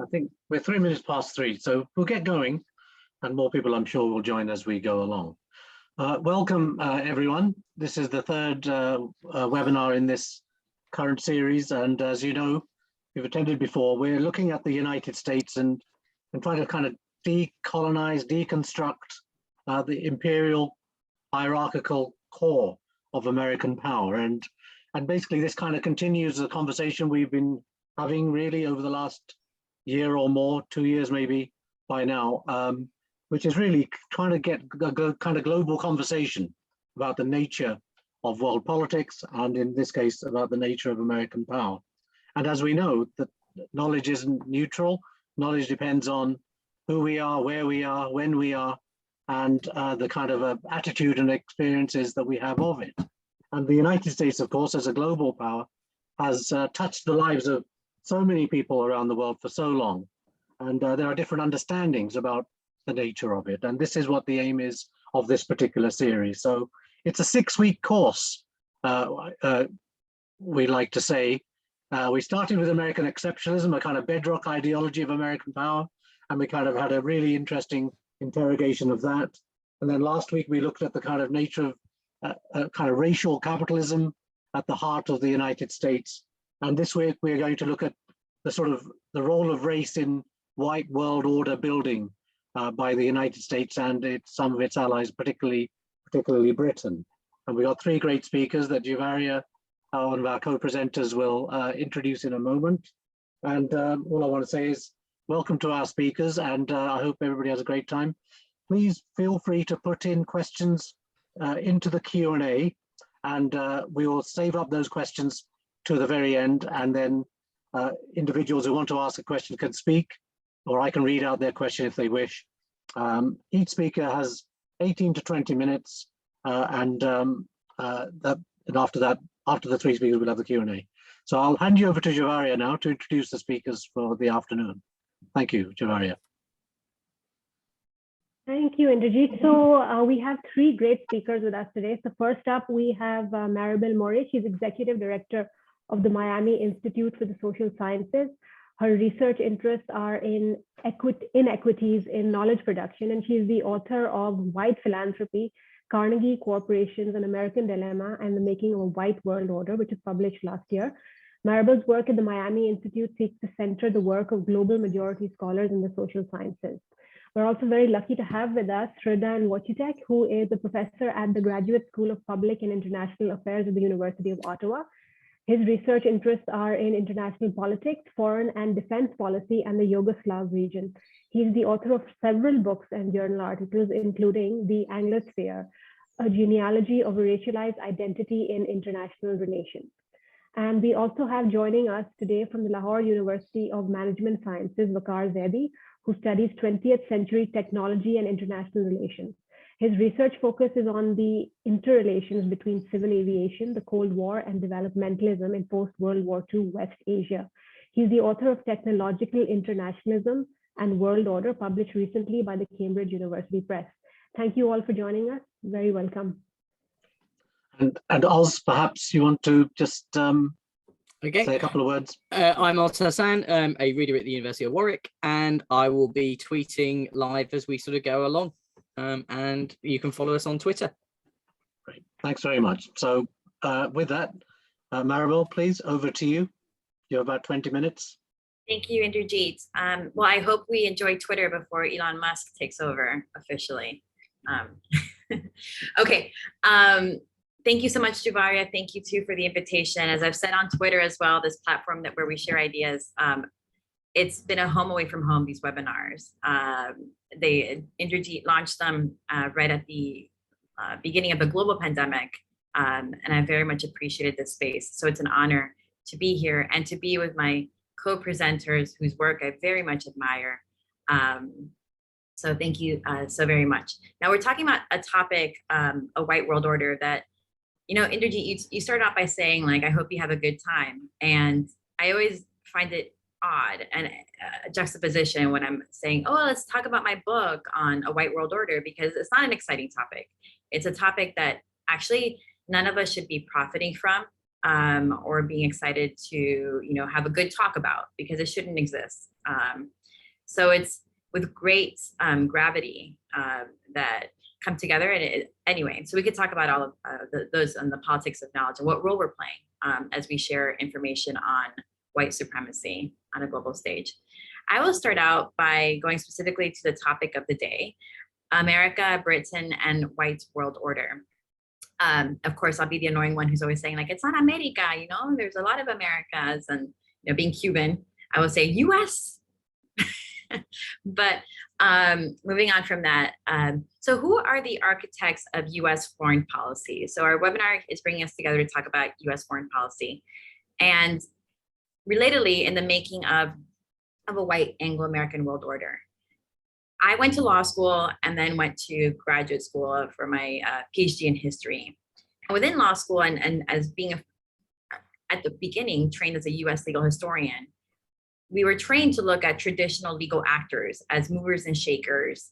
I think we're 3 minutes past 3, so we'll get going, and more people I'm sure will join as we go along. Welcome, everyone. This is the third webinar in this current series, and as you know, we've attended before. We're looking at the United States and trying to kind of decolonize, deconstruct the imperial hierarchical core of American power, and basically this kind of continues the conversation we've been having really over the last year or more, 2 years maybe by now, which is really trying to get a kind of global conversation about the nature of world politics, and in this case about the nature of American power. And as we know, that knowledge isn't neutral. Knowledge depends on who we are, where we are, when we are, and the kind of attitude and experiences that we have of it. And the United States, of course, as a global power, has touched the lives of so many people around the world for so long. And there are different understandings about the nature of it. And this is what the aim is of this particular series. So it's a 6-week course, we like to say. We started with American exceptionalism, a kind of bedrock ideology of American power. And we kind of had a really interesting interrogation of that. And then last week, we looked at the kind of nature of kind of racial capitalism at the heart of the United States. And this week, we're going to look at the sort of the role of race in white world order building by the United States and some of its allies, particularly Britain. And we got 3 great speakers that Juvaria, one of our co-presenters, will introduce in a moment. And all I want to say is welcome to our speakers, and I hope everybody has a great time. Please feel free to put in questions into the Q&A, and we will save up those questions to the very end, and then individuals who want to ask a question can speak, or I can read out their question if they wish. Each speaker has 18 to 20 minutes, and after that, after the 3 speakers, we'll have the Q&A. So I'll hand you over to Juvaria now to introduce the speakers for the afternoon. Thank you, Juvaria. Thank you, Inderjeet. So we have 3 great speakers with us today. So first up, we have Maribel Morey. She's Executive Director of the Miami Institute for the Social Sciences. Her research interests are in inequities in knowledge production, and she's the author of White Philanthropy, Carnegie, Corporations, An American Dilemma, and the Making of a White World Order, which was published last year. Maribel's work at the Miami Institute seeks to center the work of global majority scholars in the social sciences. We're also very lucky to have with us Srdjan Vucetic, who is a professor at the Graduate School of Public and International Affairs at the University of Ottawa. His research interests are in international politics, foreign and defense policy, and the Yugoslav region. He's the author of several books and journal articles, including The Anglosphere, a genealogy of a racialized identity in international relations. And we also have joining us today from the Lahore University of Management Sciences, Waqar Zaidi, who studies 20th century technology and international relations. His research focus is on the interrelations between civil aviation, the Cold War, and developmentalism in post-World War II West Asia. He's the author of Technological Internationalism and World Order, published recently by the Cambridge University Press. Thank you all for joining us. Very welcome. And Oz, perhaps you want to just say a couple of words. I'm Hassan, a reader at the University of Warwick, and I will be tweeting live as we sort of go along. And you can follow us on Twitter. Great, thanks very much. So with that, Maribel, please, over to you. You have about 20 minutes. Thank you, Inderjeet. Well, I hope we enjoy Twitter before Elon Musk takes over officially. Okay. Thank you so much, Juvaria. Thank you too for the invitation. As I've said on Twitter as well, this platform where we share ideas, it's been a home away from home, these webinars. Inderjeet launched them right at the beginning of the global pandemic, and I very much appreciated this space. So it's an honor to be here and to be with my co-presenters whose work I very much admire. So thank you so very much. Now we're talking about a topic, a white world order that, you know, Inderjeet, you started off by saying, like, I hope you have a good time. And I always find it odd and a juxtaposition when I'm saying, oh, let's talk about my book on a white world order, because it's not an exciting topic. It's a topic that actually none of us should be profiting from. or being excited to, have a good talk about, because it shouldn't exist. So it's with great gravity that come together. And anyway, so we could talk about all of those and the politics of knowledge and what role we're playing as we share information on white supremacy on a global stage. I will start out by going specifically to the topic of the day, America, Britain, and white world order. Of course, I'll be the annoying one who's always saying, like, it's not America, there's a lot of Americas, and being Cuban, I will say US. But moving on from that, so who are the architects of US foreign policy? So our webinar is bringing us together to talk about US foreign policy. And relatedly, in the making of a white Anglo-American world order. I went to law school and then went to graduate school for my PhD in history. And within law school, and as being at the beginning trained as a US legal historian, we were trained to look at traditional legal actors as movers and shakers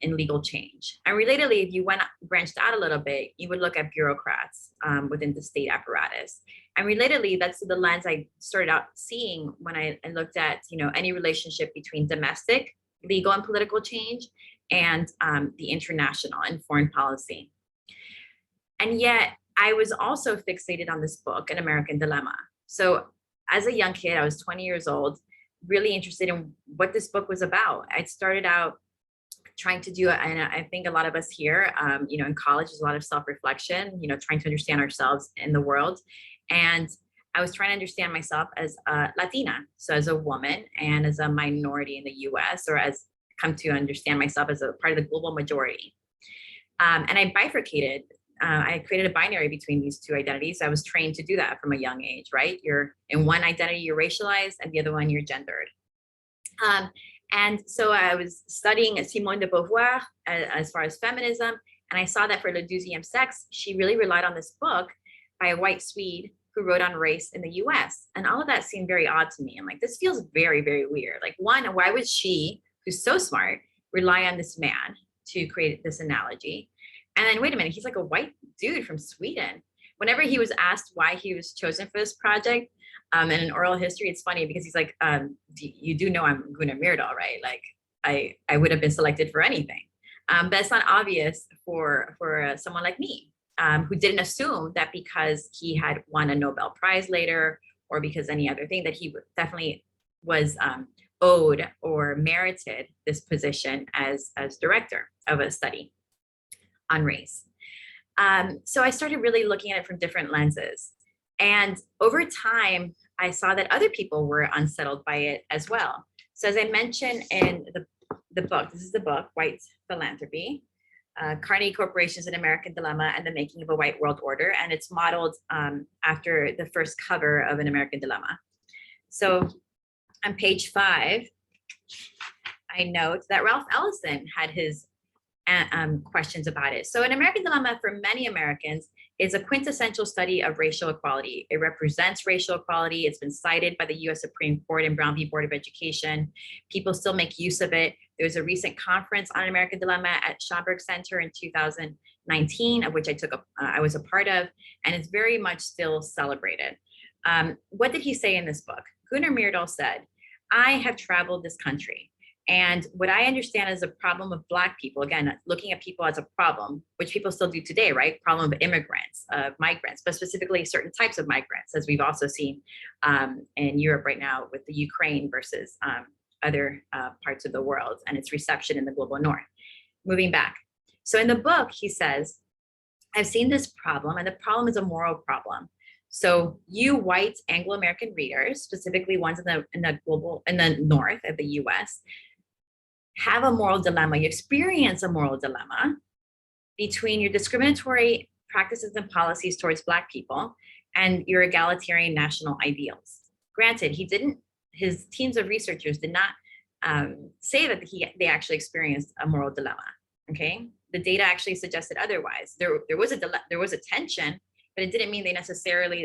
in legal change. And relatedly, if you branched out a little bit, you would look at bureaucrats within the state apparatus. And relatedly, that's the lens I started out seeing when I looked at any relationship between domestic, legal, and political change and the international and foreign policy. And yet, I was also fixated on this book, An American Dilemma. So as a young kid, I was 20 years old, really interested in what this book was about. I started out trying to do, and I think a lot of us here, in college, there's a lot of self-reflection, trying to understand ourselves in the world. And I was trying to understand myself as a Latina, so as a woman and as a minority in the US, or as come to understand myself as a part of the global majority. And I bifurcated. I created a binary between these two identities. I was trained to do that from a young age, right? You're in one identity, you're racialized, and the other one, you're gendered. And so I was studying Simone de Beauvoir as far as feminism, and I saw that for Le Deuxième Sexe, she really relied on this book by a white Swede who wrote on race in the US. And all of that seemed very odd to me. I'm like, this feels very, very weird. Like, one, why would she, who's so smart, rely on this man to create this analogy? And then, wait a minute, he's like a white dude from Sweden. Whenever he was asked why he was chosen for this project, in an oral history, it's funny because he's like, you do know I'm Gunnar Myrdal, right? Like, I would have been selected for anything. But it's not obvious for someone like me, who didn't assume that because he had won a Nobel Prize later, or because any other thing, that he definitely was owed or merited this position as director of a study on race. So I started really looking at it from different lenses. And over time, I saw that other people were unsettled by it as well. So as I mentioned in the book, this is the book, White Philanthropy, Carnegie Corporation's An American Dilemma and the Making of a White World Order. And it's modeled after the first cover of An American Dilemma. So on page 5, I note that Ralph Ellison had his questions about it. So An American Dilemma for many Americans is a quintessential study of racial equality. It represents racial equality. It's been cited by the US Supreme Court and Brown v. Board of Education. People still make use of it. There was a recent conference on An American Dilemma at Schomburg Center in 2019, of which I was a part of, and it's very much still celebrated. What did he say in this book? Gunnar Myrdal said, "I have traveled this country. And what I understand as a problem of Black people, again, looking at people as a problem, which people still do today, right? Problem of immigrants, of migrants, but specifically certain types of migrants, as we've also seen in Europe right now with the Ukraine versus other parts of the world and its reception in the global north. Moving back. So in the book, he says, I've seen this problem, and the problem is a moral problem. So you white Anglo-American readers, specifically ones in the north of the US, have a moral dilemma. You experience a moral dilemma between your discriminatory practices and policies towards Black people and your egalitarian national ideals. Granted, his teams of researchers did not say that they actually experienced a moral dilemma, okay? The data actually suggested otherwise. There was a tension, but it didn't mean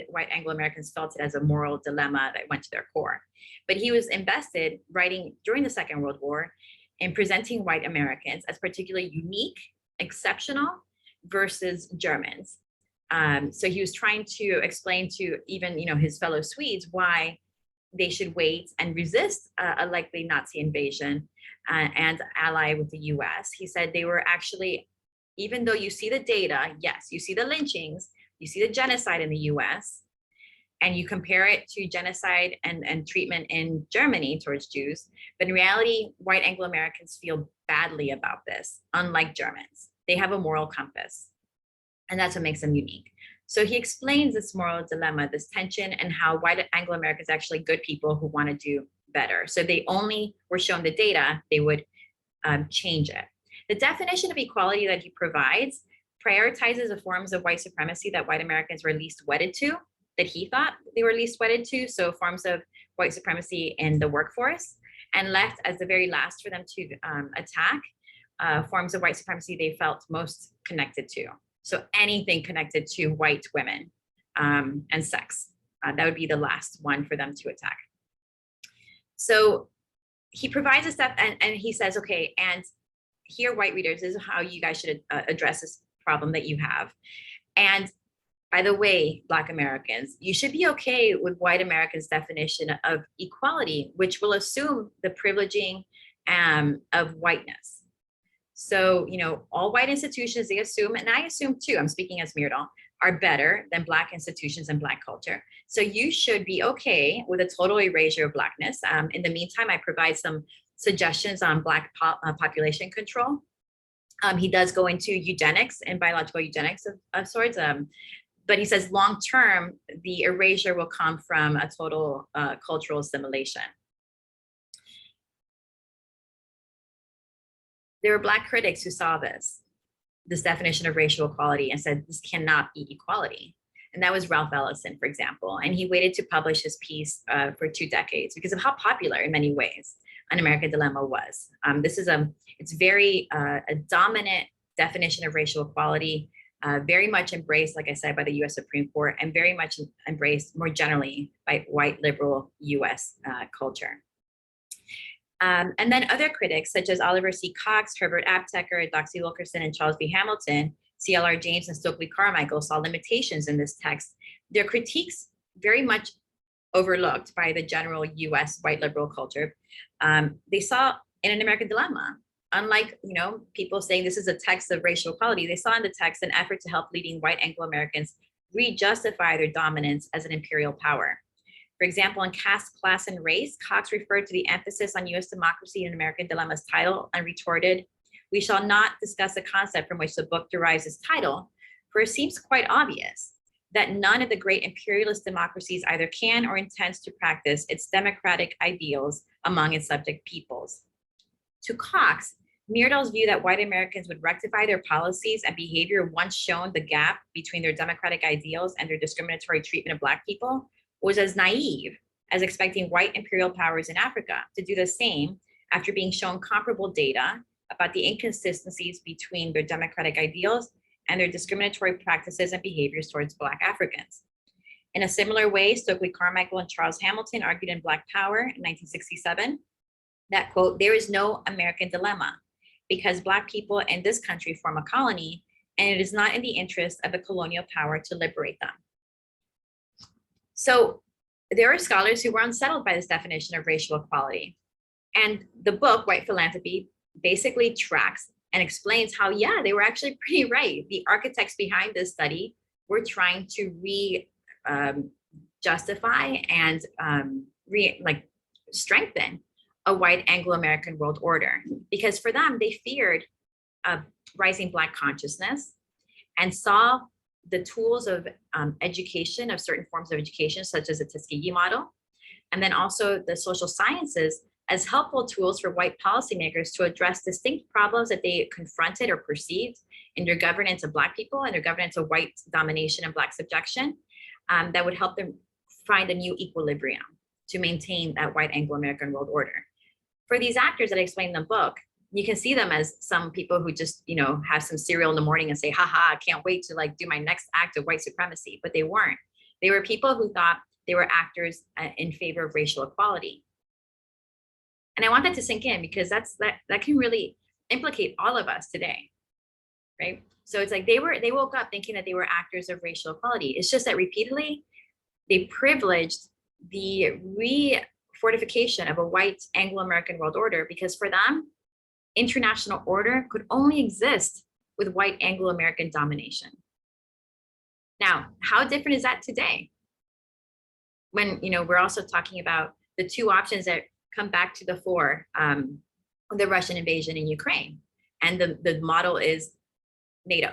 white Anglo-Americans felt it as a moral dilemma that went to their core. But he was invested writing during the Second World War in presenting white Americans as particularly unique, exceptional versus Germans. So he was trying to explain to even, his fellow Swedes why they should wait and resist a likely Nazi invasion and ally with the US. He said they were actually, even though you see the data, yes, you see the lynchings, you see the genocide in the US, and you compare it to genocide and treatment in Germany towards Jews, but in reality, white Anglo-Americans feel badly about this, unlike Germans. They have a moral compass, and that's what makes them unique. So he explains this moral dilemma, this tension, and how white Anglo-Americans are actually good people who want to do better. So they only were shown the data, they would change it. The definition of equality that he provides prioritizes the forms of white supremacy that white Americans were least wedded to, that he thought they were least wedded to, so forms of white supremacy in the workforce, and left as the very last for them to attack forms of white supremacy they felt most connected to. So anything connected to white women and sex, that would be the last one for them to attack. So he provides a step and he says, okay, and here, white readers, this is how you guys should address this problem that you have. And by the way, Black Americans, you should be okay with white Americans' definition of equality, which will assume the privileging of whiteness. So, all white institutions, they assume, and I assume too, I'm speaking as Myrdal, are better than Black institutions and Black culture. So you should be okay with a total erasure of Blackness. In the meantime, I provide some suggestions on Black population control. He does go into eugenics and biological eugenics of sorts. But he says long-term, the erasure will come from a total cultural assimilation. There were Black critics who saw this definition of racial equality and said, this cannot be equality. And that was Ralph Ellison, for example. And he waited to publish his piece for 2 decades because of how popular in many ways An American Dilemma was. It's very a dominant definition of racial equality, very much embraced, like I said, by the US Supreme Court, and very much embraced more generally by white liberal US culture. And then other critics such as Oliver C. Cox, Herbert Apteker, Doxy Wilkerson, and Charles B. Hamilton, C.L.R. James, and Stokely Carmichael saw limitations in this text. Their critiques very much overlooked by the general US white liberal culture. They saw in An American Dilemma, unlike people saying this is a text of racial equality, they saw in the text an effort to help leading white Anglo-Americans re-justify their dominance as an imperial power. For example, in Caste, Class, and Race, Cox referred to the emphasis on US democracy in An American Dilemma's title and retorted, "We shall not discuss the concept from which the book derives its title, for it seems quite obvious that none of the great imperialist democracies either can or intends to practice its democratic ideals among its subject peoples." To Cox, Myrdal's view that white Americans would rectify their policies and behavior once shown the gap between their democratic ideals and their discriminatory treatment of Black people was as naive as expecting white imperial powers in Africa to do the same after being shown comparable data about the inconsistencies between their democratic ideals and their discriminatory practices and behaviors towards Black Africans. In a similar way, Stokely Carmichael and Charles Hamilton argued in Black Power in 1967 that, quote, "There is no American dilemma because Black people in this country form a colony, and it is not in the interest of the colonial power to liberate them." So there are scholars who were unsettled by this definition of racial equality. And the book, White Philanthropy, basically tracks and explains how, yeah, they were actually pretty right. The architects behind this study were trying to justify and strengthen a white Anglo-American world order, because for them, they feared rising Black consciousness and saw the tools of education, of certain forms of education, such as the Tuskegee model, and then also the social sciences as helpful tools for white policymakers to address distinct problems that they confronted or perceived in their governance of Black people and their governance of white domination and Black subjection, that would help them find a new equilibrium to maintain that white Anglo-American world order. For these actors that I explained in the book, you can see them as some people who just, have some cereal in the morning and say, haha, I can't wait to do my next act of white supremacy, but they weren't. They were people who thought they were actors in favor of racial equality. And I want that to sink in because that can really implicate all of us today, right? So it's like they woke up thinking that they were actors of racial equality. It's just that repeatedly they privileged the refortification of a white Anglo-American world order, because for them, international order could only exist with white Anglo-American domination. Now, how different is that today? When, you know, we're also talking about the two options that come back to the fore, the Russian invasion in Ukraine. And the model is NATO,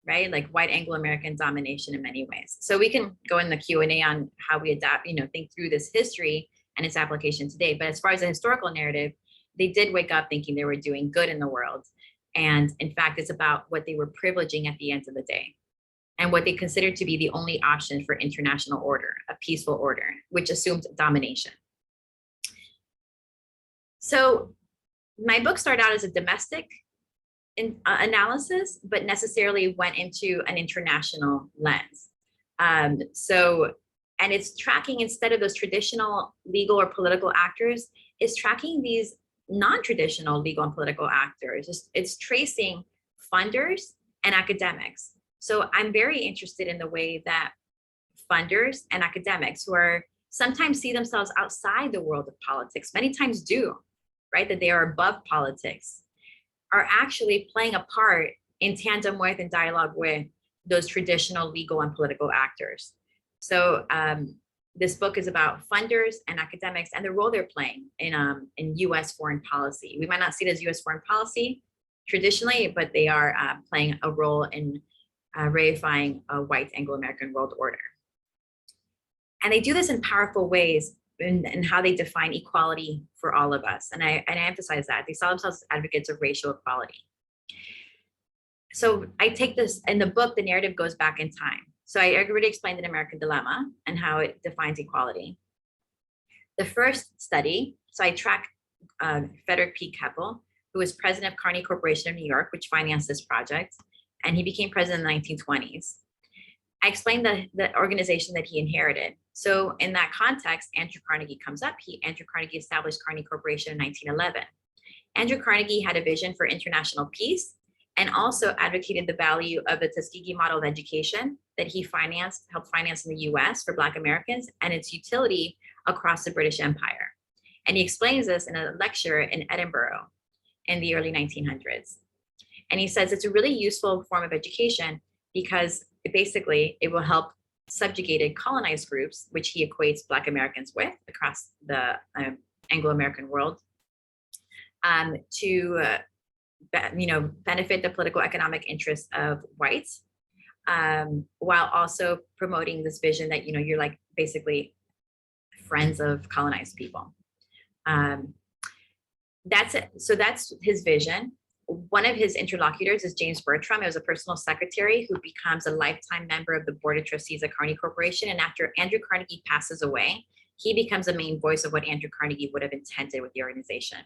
right? Like white Anglo-American domination in many ways. So we can go in the Q&A on how we adapt, you know, think through this history and its application today. But as far as the historical narrative, they did wake up thinking they were doing good in the world. And in fact, it's about what they were privileging at the end of the day, and what they considered to be the only option for international order, a peaceful order, which assumed domination. So my book started out as a domestic analysis, but necessarily went into an international lens. And it's tracking, instead of those traditional legal or political actors, it's tracking these non-traditional legal and political actors. It's tracing funders and academics. So I'm very interested in the way that funders and academics, who are sometimes see themselves outside the world of politics, many times do, right? That they are above politics, are actually playing a part in tandem with and dialogue with those traditional legal and political actors. So this book is about funders and academics and the role they're playing in US foreign policy. We might not see it as US foreign policy traditionally, but they are playing a role in reifying a white Anglo-American world order. And they do this in powerful ways in how they define equality for all of us. And I emphasize that. They saw themselves as advocates of racial equality. So I take this, in the book, the narrative goes back in time. So I already explained an American dilemma and how it defines equality. The first study, so I track Frederick P. Keppel, who was president of Carnegie Corporation of New York, which financed this project. And he became president in the 1920s. I explained the organization that he inherited. So in that context, Andrew Carnegie comes up. Andrew Carnegie established Carnegie Corporation in 1911. Andrew Carnegie had a vision for international peace and also advocated the value of the Tuskegee model of education that he helped finance in the US for Black Americans, and its utility across the British Empire. And he explains this in a lecture in Edinburgh in the early 1900s. And he says it's a really useful form of education because it will help subjugated colonized groups, which he equates Black Americans with across the Anglo-American world, to benefit the political economic interests of whites, while also promoting this vision that you're like basically friends of colonized people. That's it. So that's his vision. One of his interlocutors is James Bertrand. He was a personal secretary who becomes a lifetime member of the board of trustees at Carnegie Corporation. And after Andrew Carnegie passes away, he becomes a main voice of what Andrew Carnegie would have intended with the organization.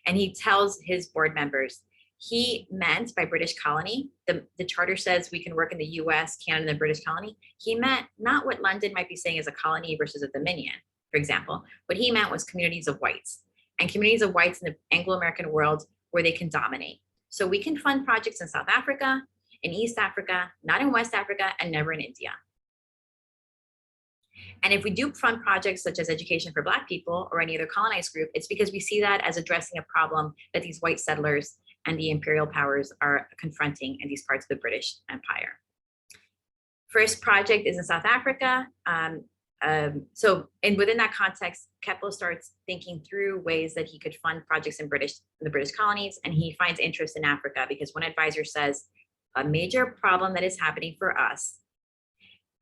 And he tells his board members, he meant by British colony, the charter says we can work in the US, Canada, and the British colony. He meant not what London might be saying as a colony versus a dominion, for example. What he meant was communities of whites, and communities of whites in the Anglo-American world where they can dominate. So we can fund projects in South Africa, in East Africa, not in West Africa, and never in India. And if we do fund projects such as education for Black people or any other colonized group, it's because we see that as addressing a problem that these white settlers and the imperial powers are confronting in these parts of the British Empire. First project is in South Africa. And within that context, Keppel starts thinking through ways that he could fund projects in the British colonies, and he finds interest in Africa because one advisor says a major problem that is happening for us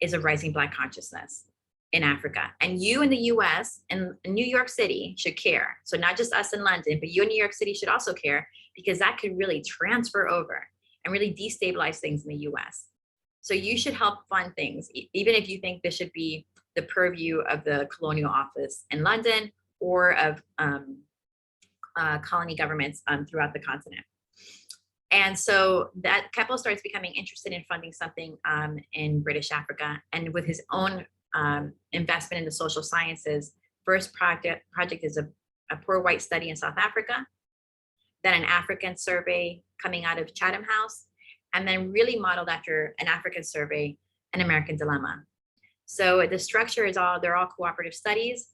is a rising Black consciousness in Africa. And you in the US and New York City should care. So not just us in London, but you in New York City should also care, because that could really transfer over and really destabilize things in the US. So you should help fund things, even if you think this should be the purview of the colonial office in London or of colony governments throughout the continent. And so that Keppel starts becoming interested in funding something in British Africa, and with his own investment in the social sciences. First project is a poor white study in South Africa, then an African survey coming out of Chatham House, and then really modeled after an African survey, an American dilemma. So the structure is they're all cooperative studies,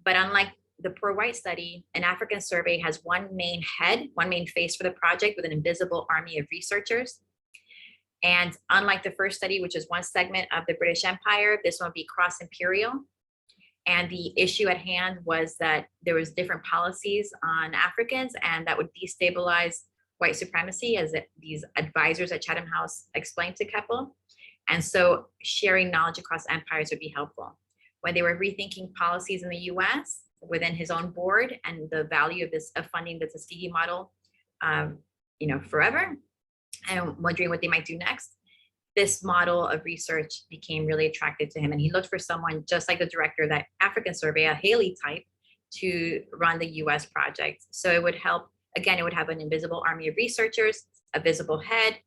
but unlike the poor white study, an African survey has one main head, one main face for the project with an invisible army of researchers. And unlike the first study, which is one segment of the British Empire, this one would be cross-imperial. And the issue at hand was that there was different policies on Africans, and that would destabilize white supremacy, as these advisors at Chatham House explained to Keppel. And so sharing knowledge across empires would be helpful. When they were rethinking policies in the US within his own board and the value of funding the Tuskegee model, forever, and wondering what they might do next, this model of research became really attractive to him. And he looked for someone just like the director of that African survey, a Haley type, to run the US project. So it would help, again, it would have an invisible army of researchers, a visible head,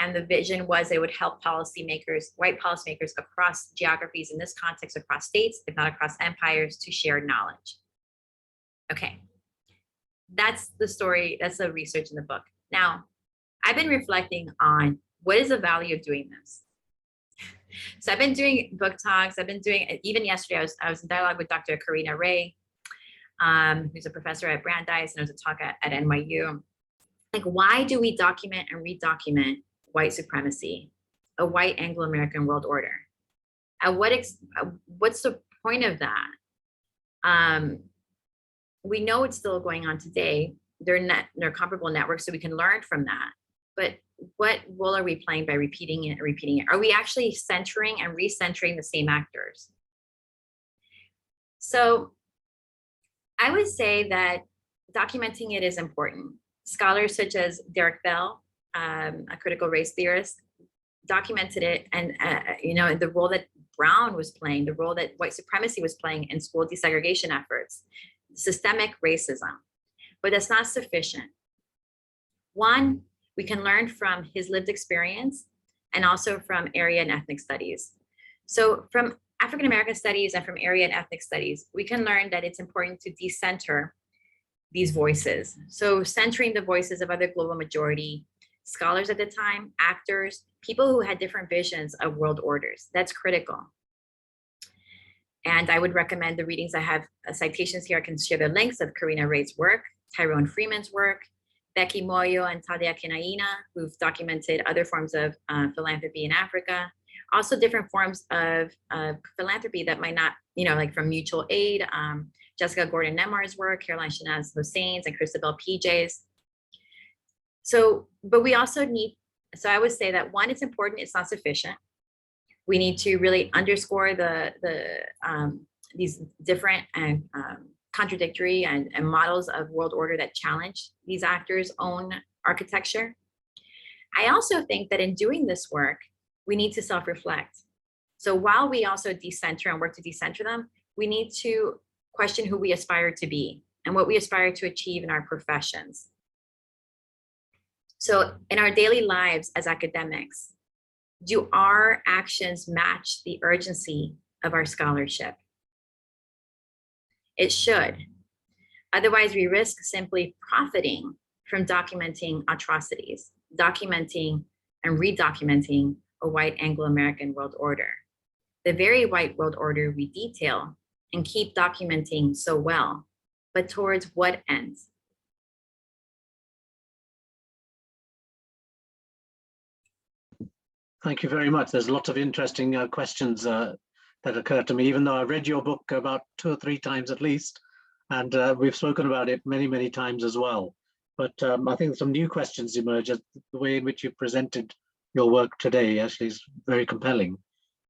and the vision was it would help policymakers, white policymakers across geographies, in this context, across states, if not across empires, to share knowledge. Okay, that's the story, that's the research in the book. Now, I've been reflecting on what is the value of doing this. So I've been doing book talks, I've been doing, even yesterday, I was in dialogue with Dr. Karina Ray, who's a professor at Brandeis, and there was a talk at NYU. Like, why do we document and redocument white supremacy, a white Anglo-American world order? What's the point of that? We know it's still going on today. They're comparable networks, so we can learn from that. But what role are we playing by repeating it and repeating it? Are we actually centering and recentering the same actors? So I would say that documenting it is important. Scholars such as Derek Bell, a critical race theorist, documented it, and the role that Brown was playing, the role that white supremacy was playing in school desegregation efforts, systemic racism. But that's not sufficient. One, we can learn from his lived experience and also from area and ethnic studies. So from African American studies and from area and ethnic studies, we can learn that it's important to decenter these voices. So centering the voices of other global majority scholars at the time, actors, people who had different visions of world orders. That's critical. And I would recommend the readings. I have citations here. I can share the links of Karina Ray's work, Tyrone Freeman's work, Becky Moyo and Tadea Kinaina, who've documented other forms of philanthropy in Africa. Also different forms of philanthropy that might not, like from mutual aid, Jessica Gordon-Nemar's work, Caroline Shanaz Hossain's, and Christabel PJ's. So, but we also need, so I would say that one, it's important, it's not sufficient. We need to really underscore these different and contradictory and models of world order that challenge these actors' own architecture. I also think that in doing this work, we need to self-reflect. So while we also decenter and work to decenter them, we need to question who we aspire to be and what we aspire to achieve in our professions. So in our daily lives as academics, do our actions match the urgency of our scholarship? It should. Otherwise, we risk simply profiting from documenting atrocities, documenting and redocumenting a white Anglo-American world order. The very white world order we detail and keep documenting so well, but towards what ends? Thank you very much. There's a lot of interesting questions that occur to me, even though I read your book about 2 or 3 times at least, and we've spoken about it many, many times as well. But I think some new questions emerge. The way in which you presented your work today actually is very compelling.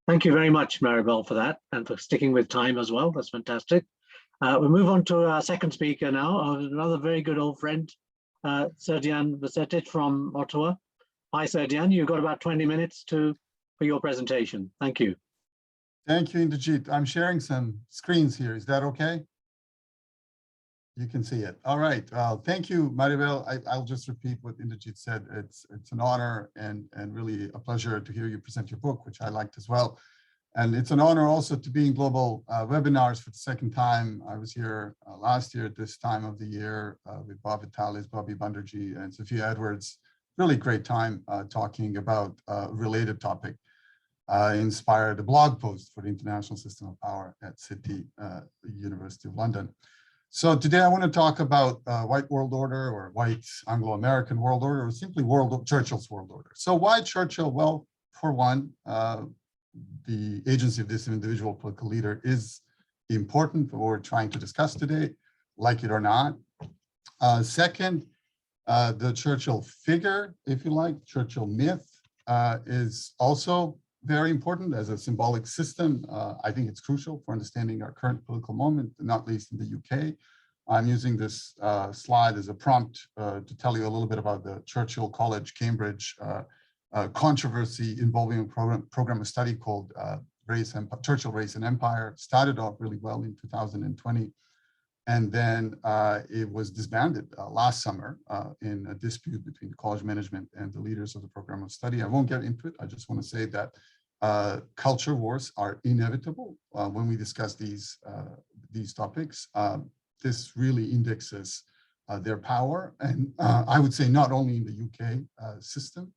Thank you very much, Maribel, for that, and for sticking with time as well. That's fantastic. We'll move on to our second speaker now, another very good old friend, Srdjan Vucetic from Ottawa. Hi, Srdjan. You've got about 20 minutes for your presentation. Thank you. Thank you, Inderjeet. I'm sharing some screens here. Is that okay? You can see it. All right. Thank you, Maribel. I'll just repeat what Inderjeet said. It's an honor and really a pleasure to hear you present your book, which I liked as well. And it's an honor also to be in global webinars for the second time. I was here last year at this time of the year with Bob Vitalis, Bobby Bunderjee, and Sophia Edwards really great time talking about a related topic. Inspired a blog post for the International System of Power at City, University of London. So today I want to talk about white world order or white Anglo-American world order or simply Churchill's world order. So why Churchill? Well, for one, the agency of this individual political leader is important for what we're trying to discuss today, like it or not. Second, the Churchill figure, if you like, Churchill myth is also very important as a symbolic system. I think it's crucial for understanding our current political moment, not least in the UK. I'm using this slide as a prompt to tell you a little bit about the Churchill College, Cambridge controversy involving a program of study called Churchill, Race and Empire. Started off really well in 2020. And then it was disbanded last summer in a dispute between the college management and the leaders of the program of study. I won't get into it. I just want to say that culture wars are inevitable when we discuss these topics. This really indexes their power. And I would say not only in the UK system,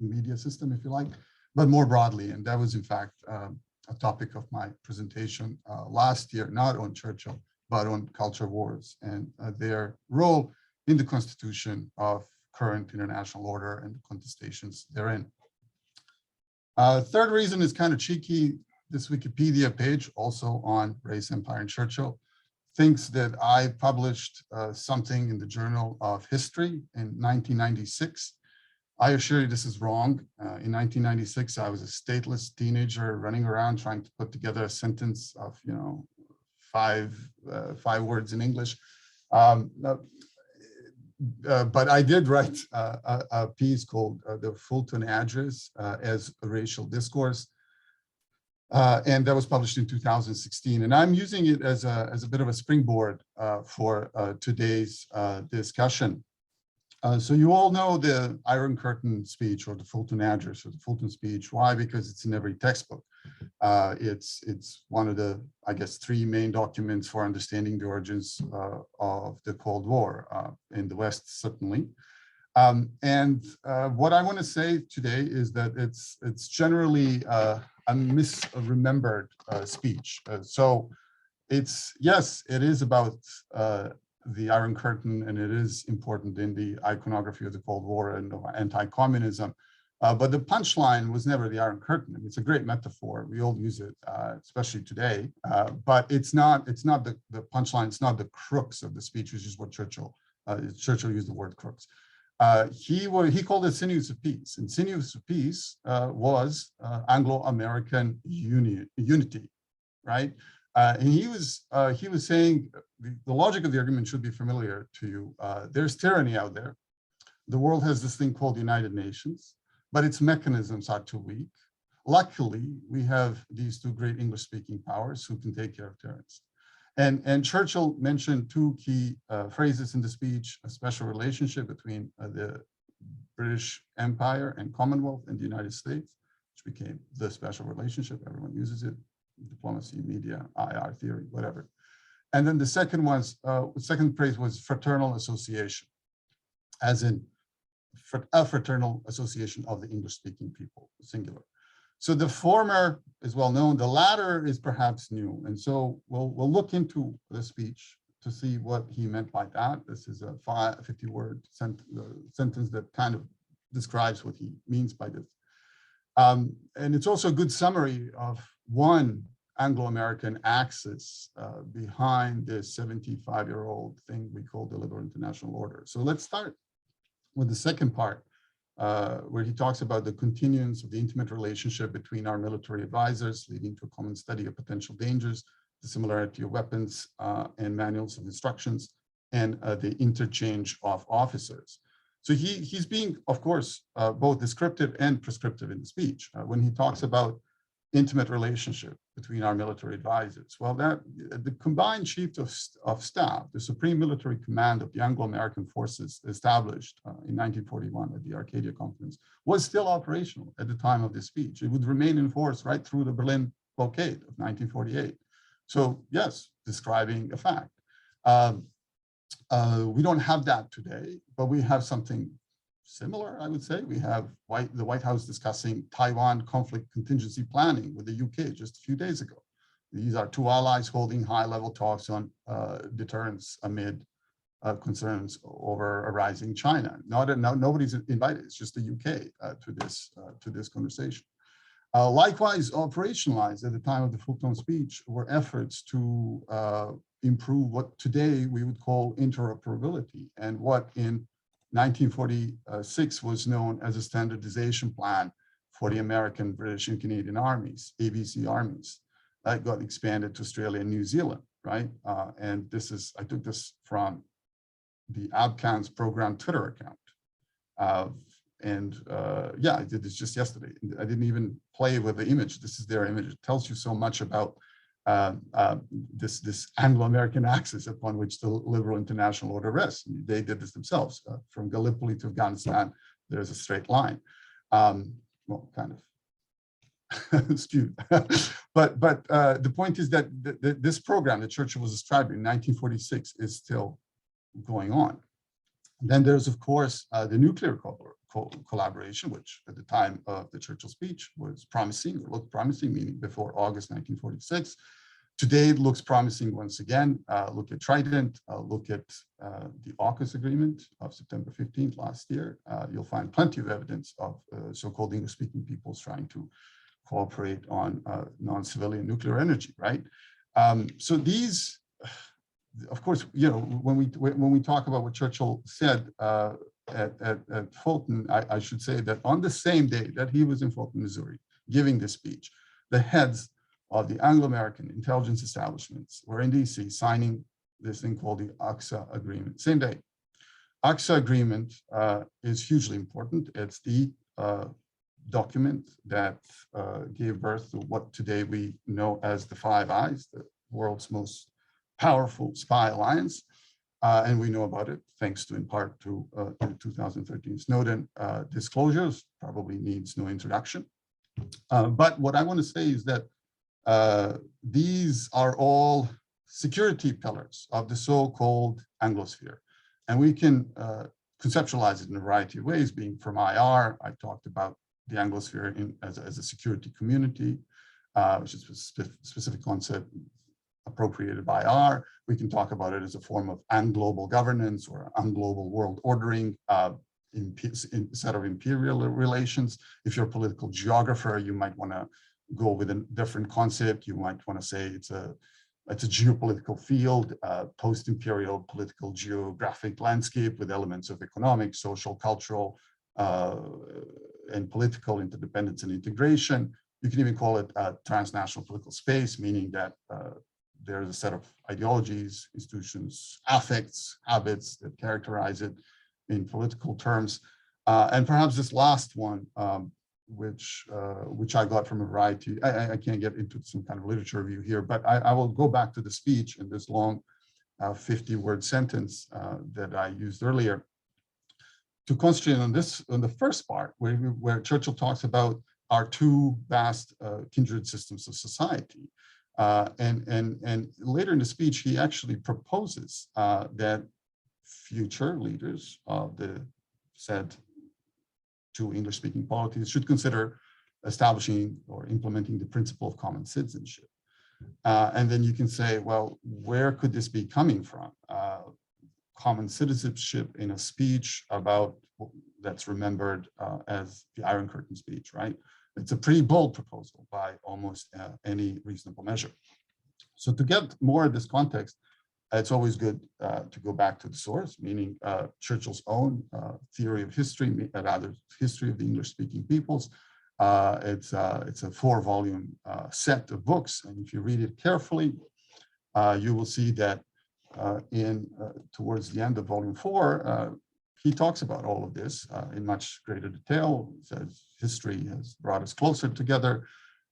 media system, if you like, but more broadly. And that was, in fact, a topic of my presentation last year, not on Churchill, but on culture wars and their role in the constitution of current international order and the contestations therein. Third reason is kind of cheeky. This Wikipedia page, also on race, empire, and Churchill, thinks that I published something in the Journal of History in 1996. I assure you this is wrong. In 1996, I was a stateless teenager running around trying to put together a sentence of, you know, five words in English. But I did write a piece called the Fulton Address as a racial discourse. And that was published in 2016. And I'm using it as a bit of a springboard for today's discussion. So you all know the Iron Curtain speech or the Fulton Address or the Fulton speech. Why? Because it's in every textbook. It's one of the, I guess, three main documents for understanding the origins of the Cold War in the West, certainly. And what I want to say today is that it's generally a misremembered speech. So it's, yes, it is about the Iron Curtain, and it is important in the iconography of the Cold War and anti-communism. But the punchline was never the Iron Curtain. I mean, it's a great metaphor. We all use it, especially today. But it's not the punchline. It's not the crux of the speech, which is what Churchill used the word crux. He called it sinews of peace, and sinews of peace was Anglo-American unity, right? And he was saying the logic of the argument should be familiar to you. There's tyranny out there. The world has this thing called the United Nations, but its mechanisms are too weak. Luckily, we have these two great English-speaking powers who can take care of tyrants. And Churchill mentioned two key phrases in the speech: a special relationship between the British Empire and Commonwealth and the United States, which became the special relationship. Everyone uses it. Diplomacy, media, IR theory, whatever. And then the second phrase was fraternal association, as in a fraternal association of the English-speaking people, singular. So the former is well known, the latter is perhaps new. And so we'll look into the speech to see what he meant by that. This is a 50-word sentence that kind of describes what he means by this. And it's also a good summary of one Anglo-American axis behind this 75-year-old thing we call the liberal international order. So let's start with the second part, where he talks about the continuance of the intimate relationship between our military advisors, leading to a common study of potential dangers, the similarity of weapons and manuals of instructions, and the interchange of officers. So he's being, of course, both descriptive and prescriptive in the speech. When he talks about intimate relationship between our military advisors, well, that the combined chief of staff, the Supreme Military Command of the Anglo-American forces established in 1941 at the Arcadia Conference, was still operational at the time of this speech. It would remain in force right through the Berlin blockade of 1948. So yes, describing a fact. We don't have that today, but we have something similar, I would say. We have the White House discussing Taiwan conflict contingency planning with the UK just a few days ago. These are two allies holding high-level talks on deterrence amid concerns over a rising China. Nobody's invited. It's just the UK to this conversation. Likewise, operationalized at the time of the Fulton speech were efforts to improve what today we would call interoperability, and what in 1946 was known as a standardization plan for the American, British, and Canadian armies, ABC armies. That got expanded to Australia and New Zealand, right? And this is, I took this from the ABCAN's program Twitter account. Yeah, I did this just yesterday. I didn't even play with the image. This is their image. It tells you so much about this Anglo-American axis upon which the liberal international order rests. They did this themselves. From Gallipoli to Afghanistan, there's a straight line. Well, kind of skewed. but the point is that this program that Churchill was describing in 1946 is still going on. And then there's, of course, the nuclear collaboration, which at the time of the Churchill speech was promising, or looked promising, meaning before August 1946. Today it looks promising once again. Look at Trident, look at the Aksa Agreement of September 15th last year. You'll find plenty of evidence of so-called English-speaking peoples trying to cooperate on non-civilian nuclear energy, right? So these, of course, you know, when we talk about what Churchill said at Fulton, I should say that on the same day that he was in Fulton, Missouri, giving this speech, the heads of the Anglo-American intelligence establishments were in DC signing this thing called the Aksa Agreement, same day. Aksa Agreement is hugely important. It's the document that gave birth to what today we know as the Five Eyes, the world's most powerful spy alliance. And we know about it thanks to, in part, to 2013 Snowden disclosures. Probably needs no introduction. But what I want to say is that these are all security pillars of the so-called Anglosphere. And we can conceptualize it in a variety of ways, being from IR. I talked about the Anglosphere as a security community, which is a specific concept appropriated by R. We can talk about it as a form of global governance or global world ordering, set of imperial relations. If you're a political geographer, you might want to go with a different concept. You might want to say it's a geopolitical field, post-imperial political geographic landscape with elements of economic, social, cultural, and political interdependence and integration. You can even call it a transnational political space, meaning that there's a set of ideologies, institutions, affects, habits that characterize it in political terms. And perhaps this last one, which I got from a variety, I can't get into some kind of literature review here, but I will go back to the speech in this long 50-word sentence that I used earlier to concentrate on the first part, where Churchill talks about our two vast kindred systems of society. And later in the speech, he actually proposes that future leaders of the said two English-speaking polities should consider establishing or implementing the principle of common citizenship. And then you can say, well, where could this be coming from? Common citizenship in a speech about that's remembered as the Iron Curtain speech, right? It's a pretty bold proposal by almost any reasonable measure. So to get more of this context, it's always good to go back to the source, meaning Churchill's own theory of history, rather history of the English-speaking peoples. It's a 4-volume set of books, and if you read it carefully, you will see that towards the end of volume 4, he talks about all of this in much greater detail. He says history has brought us closer together.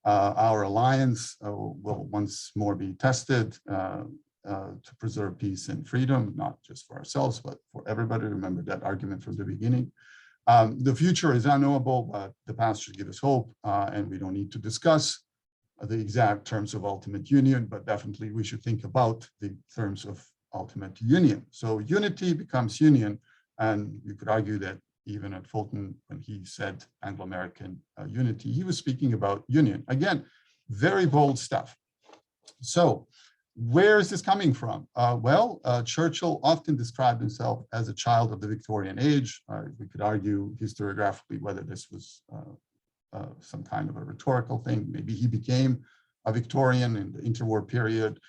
Our alliance will once more be tested to preserve peace and freedom, not just for ourselves, but for everybody. Remember that argument from the beginning. The future is unknowable, but the past should give us hope, and we don't need to discuss the exact terms of ultimate union, but definitely we should think about the terms of ultimate union. So unity becomes union, and you could argue that even at Fulton, when he said Anglo-American unity, he was speaking about union. Again, very bold stuff. So where is this coming from? Churchill often described himself as a child of the Victorian age. We could argue historiographically whether this was some kind of a rhetorical thing. Maybe he became a Victorian in the interwar period.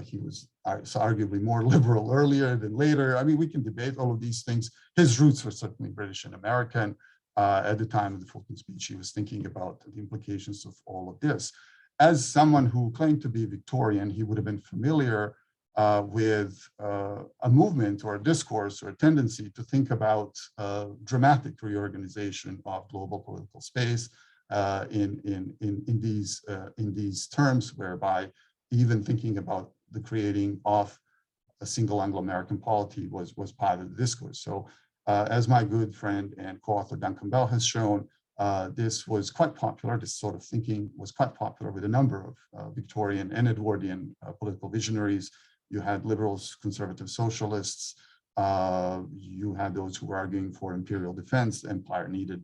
He was arguably more liberal earlier than later. I mean, we can debate all of these things. His roots were certainly British and American. At the time of the Fulton speech, he was thinking about the implications of all of this. As someone who claimed to be Victorian, he would have been familiar with a movement or a discourse or a tendency to think about dramatic reorganization of global political space in these terms, whereby even thinking about the creating of a single Anglo-American polity was part of the discourse. So as my good friend and co-author Duncan Bell has shown, this was quite popular. This sort of thinking was quite popular with a number of Victorian and Edwardian political visionaries. You had liberals, conservative socialists. You had those who were arguing for imperial defense. The empire needed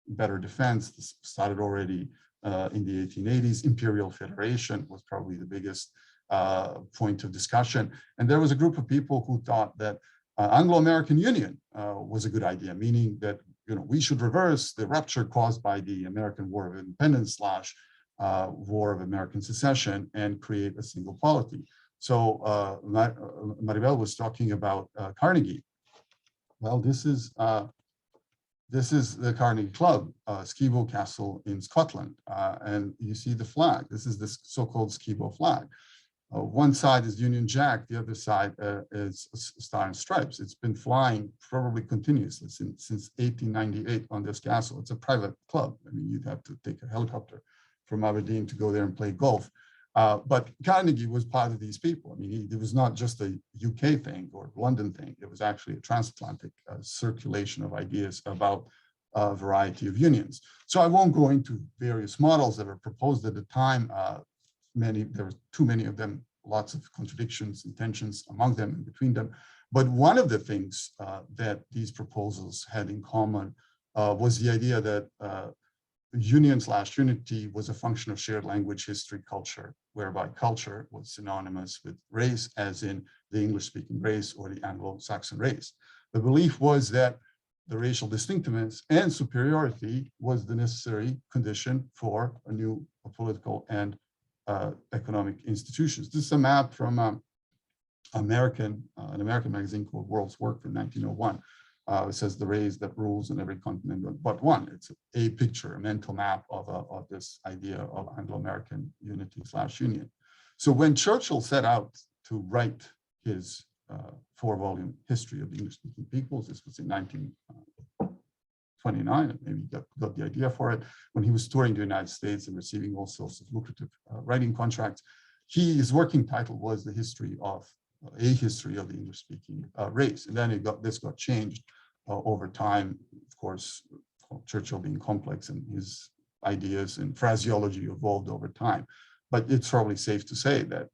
better defense. This started already in the 1880s. Imperial federation was probably the biggest point of discussion. And there was a group of people who thought that Anglo-American Union was a good idea, meaning that we should reverse the rupture caused by the American War of Independence / War of American Secession and create a single polity. So Maribel was talking about Carnegie. Well, this is the Carnegie Club, Skibo Castle in Scotland, and you see the flag. This is the so-called Skibo flag. One side is Union Jack, the other side is Star and Stripes. It's been flying probably continuously since 1898 on this castle. It's a private club. I mean, you'd have to take a helicopter from Aberdeen to go there and play golf. But Carnegie was part of these people. I mean, it was not just a UK thing or London thing. It was actually a transatlantic circulation of ideas about a variety of unions. So I won't go into various models that were proposed at the time. There were too many of them, lots of contradictions and tensions among them and between them. But one of the things that these proposals had in common was the idea that union/unity was a function of shared language, history, culture, whereby culture was synonymous with race, as in the English-speaking race or the Anglo-Saxon race. The belief was that the racial distinctiveness and superiority was the necessary condition for a new political and economic institutions. This is a map from an American magazine called World's Work from 1901. It says the race that rules in every continent but one. It's a picture, a mental map of this idea of Anglo-American unity/union. So when Churchill set out to write his 4-volume history of the English-speaking peoples, this was in 1929, and maybe got the idea for it, when he was touring the United States and receiving all sorts of lucrative writing contracts. His working title was A History of the English-speaking race. And then this got changed over time, of course, Churchill being complex and his ideas and phraseology evolved over time. But it's probably safe to say that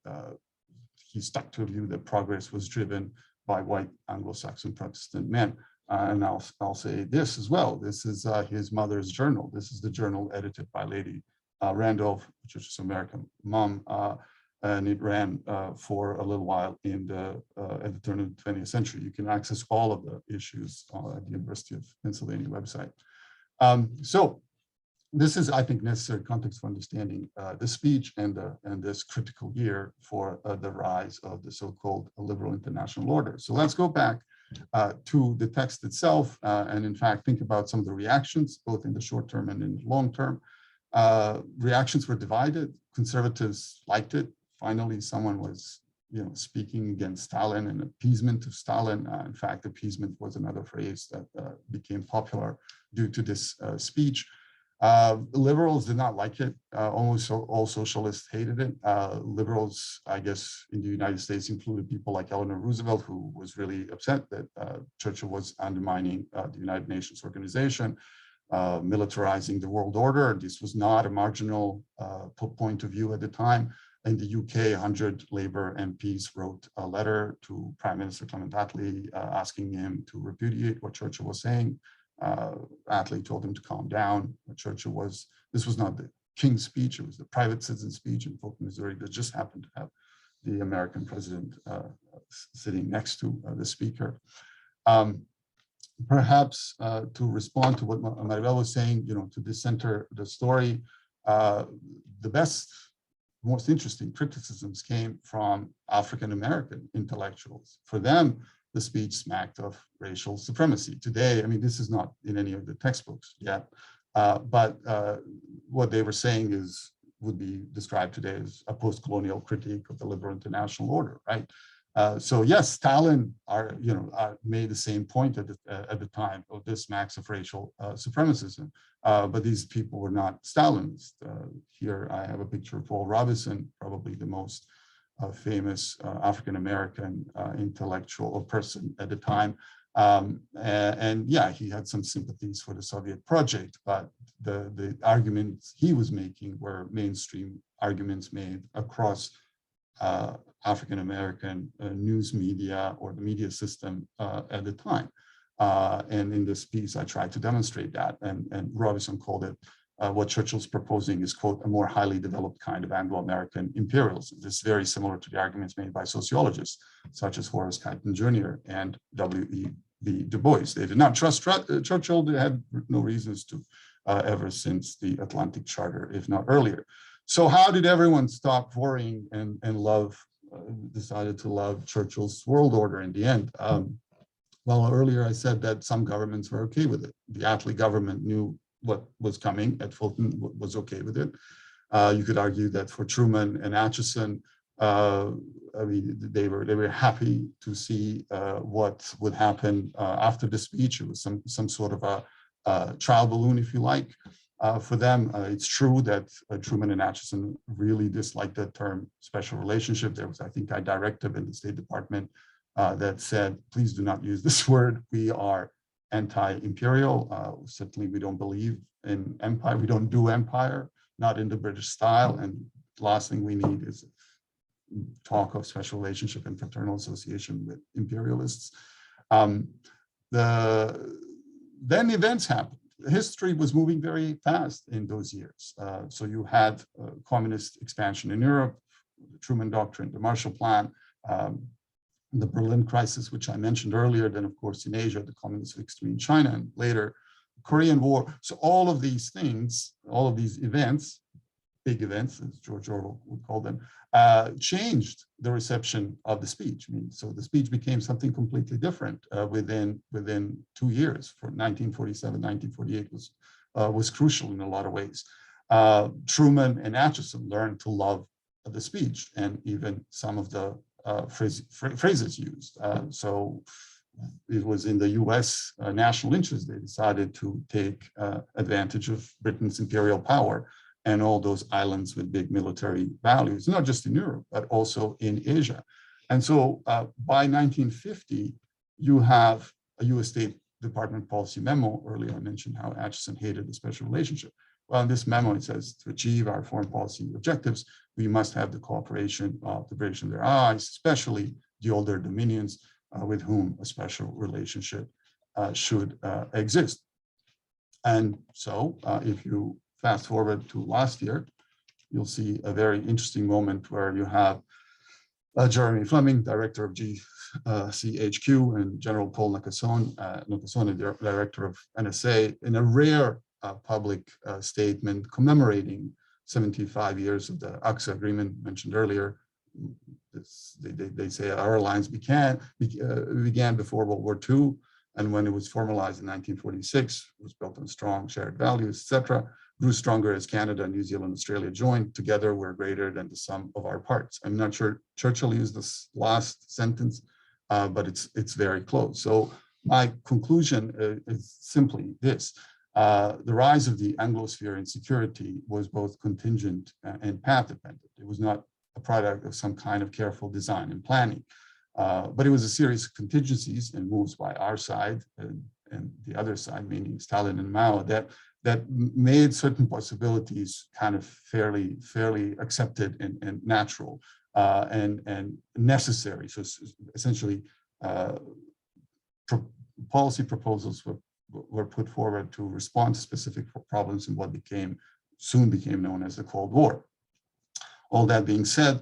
he stuck to a view that progress was driven by white Anglo-Saxon Protestant men. And I'll say this as well. This is his mother's journal. This is the journal edited by Lady Randolph, Churchill's American mom, and it ran for a little while at the turn of the 20th century. You can access all of the issues at the University of Pennsylvania website. So this is, I think, necessary context for understanding the speech and this critical year for the rise of the so-called liberal international order. So let's go back to the text itself, and in fact, think about some of the reactions, both in the short term and in the long term. Reactions were divided. Conservatives liked it. Finally, someone was, speaking against Stalin and appeasement of Stalin. In fact, appeasement was another phrase that became popular due to this speech. Liberals did not like it. Almost all socialists hated it. Liberals, I guess, in the United States included people like Eleanor Roosevelt, who was really upset that Churchill was undermining the United Nations organization, militarizing the world order. This was not a marginal point of view at the time. In the UK, 100 Labour MPs wrote a letter to Prime Minister Clement Attlee asking him to repudiate what Churchill was saying. Attlee told him to calm down. Churchill this was not the King's speech, it was the private citizen speech in Fulton, Missouri, that just happened to have the American president sitting next to the speaker. Perhaps to respond to what Maribel was saying, to decenter the story, the best, most interesting criticisms came from African-American intellectuals. For them, the speech smacked of racial supremacy. Today, I mean, this is not in any of the textbooks yet, but what they were saying would be described today as a post-colonial critique of the liberal international order, right? So yes, Stalin made the same point at the time of this smacks of racial supremacism, but these people were not Stalinists. Here I have a picture of Paul Robeson, probably the most famous African-American intellectual or person at the time. And yeah, he had some sympathies for the Soviet project, but the arguments he was making were mainstream arguments made across African-American news media or the media system at the time. And in this piece, I tried to demonstrate that. And Robinson called it what Churchill's proposing is, quote, a more highly developed kind of Anglo-American imperialism. This is very similar to the arguments made by sociologists, such as Horace Guyton Jr. and W.E.B. Du Bois. They did not trust Churchill. They had no reasons to ever since the Atlantic Charter, if not earlier. So how did everyone stop worrying and decided to love Churchill's world order in the end? Well, earlier I said that some governments were okay with it. The Attlee government knew what was coming at Fulton, was okay with it. You could argue that for Truman and Atchison, I mean, they were happy to see what would happen after the speech. It was some sort of a trial balloon, if you like. For them, it's true that Truman and Atchison really disliked the term special relationship. There was, I think, a directive in the State Department that said, please do not use this word. We are anti-imperial. Certainly, we don't believe in empire. We don't do empire, not in the British style. And the last thing we need is talk of special relationship and fraternal association with imperialists. Then events happened. History was moving very fast in those years. So you had communist expansion in Europe, the Truman Doctrine, the Marshall Plan, the Berlin crisis, which I mentioned earlier, then of course in Asia, the communist victory in China, and later the Korean War. So all of these things, all of these events, big events, as George Orwell would call them, changed the reception of the speech. I mean, so the speech became something completely different within 2 years. From 1947, 1948 was crucial in a lot of ways. Truman and Atchison learned to love the speech and even some of the phrases used. So it was in the US national interest. They decided to take advantage of Britain's imperial power and all those islands with big military values, not just in Europe, but also in Asia. And so by 1950, you have a US State Department policy memo. Earlier, I mentioned how Atchison hated the special relationship. Well, in this memo, it says, to achieve our foreign policy objectives, we must have the cooperation of the British and their allies, especially the older dominions with whom a special relationship should exist. And so if you fast forward to last year, you'll see a very interesting moment where you have Jeremy Fleming, director of GCHQ, and General Paul Nakasone, director of NSA, in a rare public statement commemorating 75 years of the Aksa Agreement mentioned earlier. They say our alliance began before World War II, and when it was formalized in 1946, it was built on strong shared values, etc., grew stronger as Canada, New Zealand, and Australia joined. Together, we're greater than the sum of our parts. I'm not sure Churchill used this last sentence, but it's very close. So my conclusion is simply this. The rise of the Anglosphere in security was both contingent and path-dependent. It was not a product of some kind of careful design and planning, but it was a series of contingencies and moves by our side and the other side, meaning Stalin and Mao, that made certain possibilities kind of fairly accepted and natural and necessary. So essentially, policy proposals were were put forward to respond to specific problems in what soon became known as the Cold War. All that being said,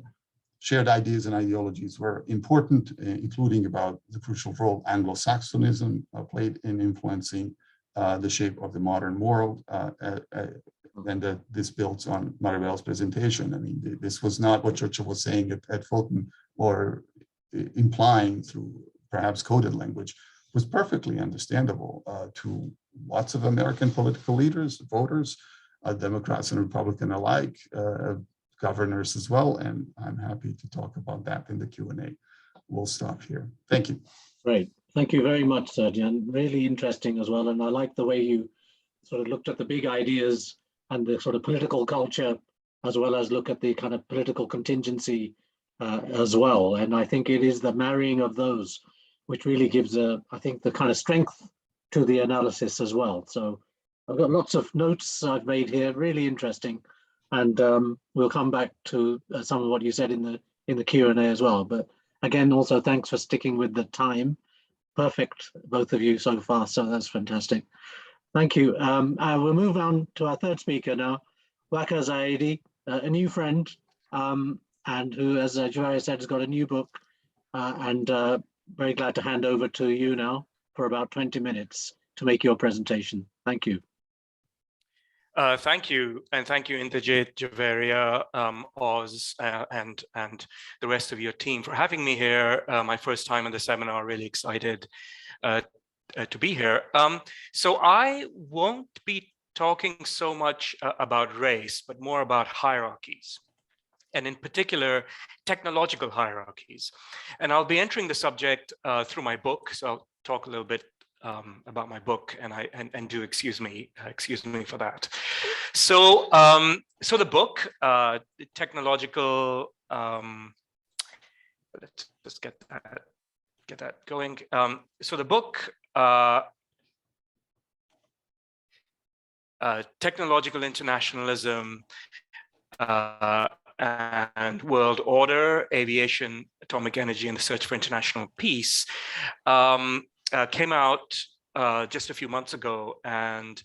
shared ideas and ideologies were important, including about the crucial role Anglo-Saxonism played in influencing the shape of the modern world, and that this builds on Maribel's presentation. I mean, this was not what Churchill was saying at Fulton, or implying through perhaps coded language. It was perfectly understandable to lots of American political leaders, voters, Democrats and Republican alike, governors as well, and I'm happy to talk about that in the Q&A. We'll stop here. Thank you. Great. Thank you very much, Srdjan. Really interesting as well. And I like the way you sort of looked at the big ideas and the sort of political culture, as well as look at the kind of political contingency as well. And I think it is the marrying of those which really gives, I think, the kind of strength to the analysis as well. So I've got lots of notes I've made here, really interesting. And we'll come back to some of what you said in the Q&A as well. But again, also thanks for sticking with the time. Perfect, both of you so far. So that's fantastic. Thank you. We'll move on to our third speaker now, Waqar Zaidi, a new friend, and who, as Juvaria said, has got a new book. And very glad to hand over to you now for about 20 minutes to make your presentation. Thank you. Thank you, and thank you, Inderjeet, Juvaria, Oz, and the rest of your team for having me here. My first time in the seminar, really excited to be here. So I won't be talking so much about race, but more about hierarchies, and in particular, technological hierarchies. And I'll be entering the subject through my book, so I'll talk a little bit about my book, and do excuse me for that. So so the book, technological, let's just get that going. So the book, Technological Internationalism and World Order, Aviation, Atomic Energy, and the Search for International Peace, came out just a few months ago, and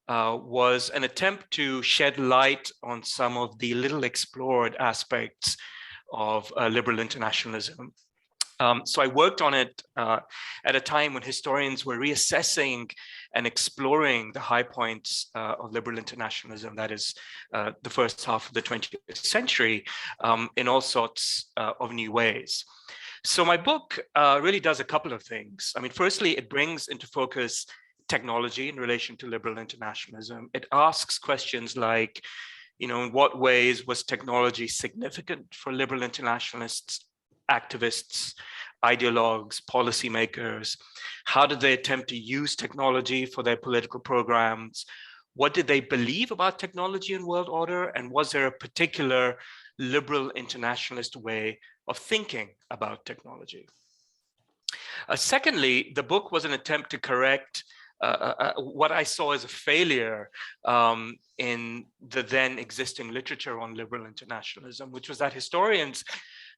was an attempt to shed light on some of the little explored aspects of liberal internationalism. So I worked on it at a time when historians were reassessing and exploring the high points of liberal internationalism, that is the first half of the 20th century, in all sorts of new ways. So my book really does a couple of things. I mean, firstly, it brings into focus technology in relation to liberal internationalism. It asks questions like, you know, in what ways was technology significant for liberal internationalists, activists, ideologues, policymakers? How did they attempt to use technology for their political programs? What did they believe about technology and world order? And was there a particular liberal internationalist way of thinking about technology? Secondly, the book was an attempt to correct what I saw as a failure in the then existing literature on liberal internationalism, which was that historians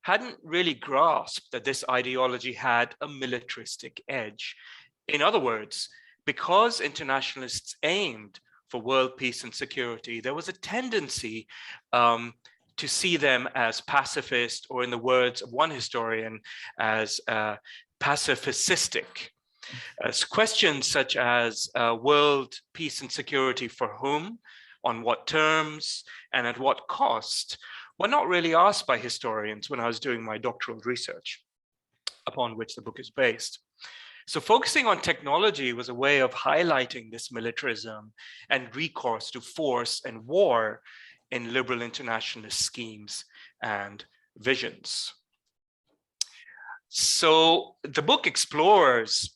hadn't really grasped that this ideology had a militaristic edge. In other words, because internationalists aimed for world peace and security, there was a tendency to see them as pacifist, or in the words of one historian, as pacificistic. Questions such as world peace and security for whom, on what terms, and at what cost were not really asked by historians when I was doing my doctoral research, upon which the book is based. So focusing on technology was a way of highlighting this militarism and recourse to force and war in liberal internationalist schemes and visions. So the book explores,